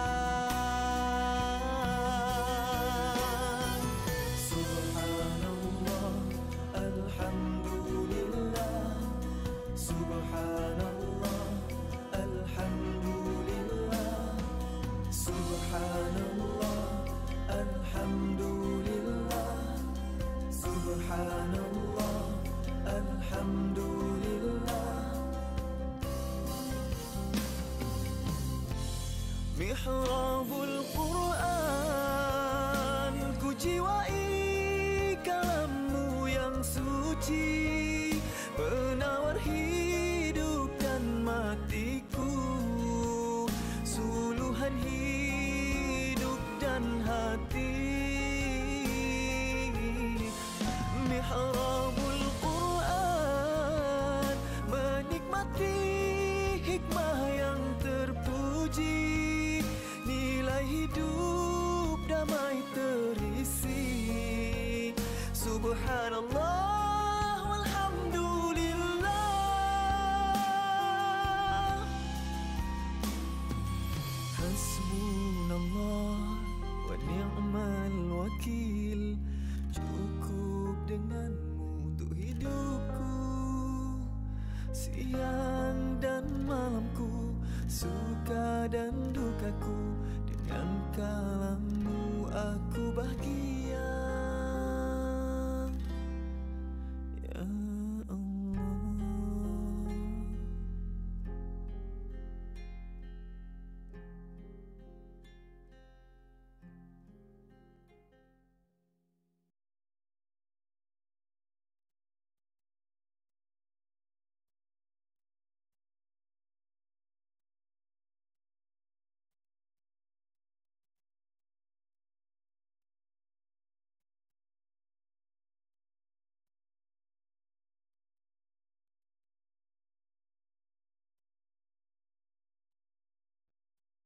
Subhanallah, alhamdulillah. Subhanallah, alhamdulillah. Subhanallah, alhamdulillah. Subhanallah, alhamdulillah. Mihrabul Quran, ku jiwai kalam-Mu yang suci, penawar hidup dan matiku, suluhan hidup dan hati. Mihrabul Quran, menikmati hikmah yang terpuji, nilai hidup damai terisi. Subhanallah walhamdulillah. Hasbunallah wa ni'mal wakil. Cukup dengan-Mu untuk hidupku, siang dan malamku, suka dan dukaku. Dengan kalam-Mu aku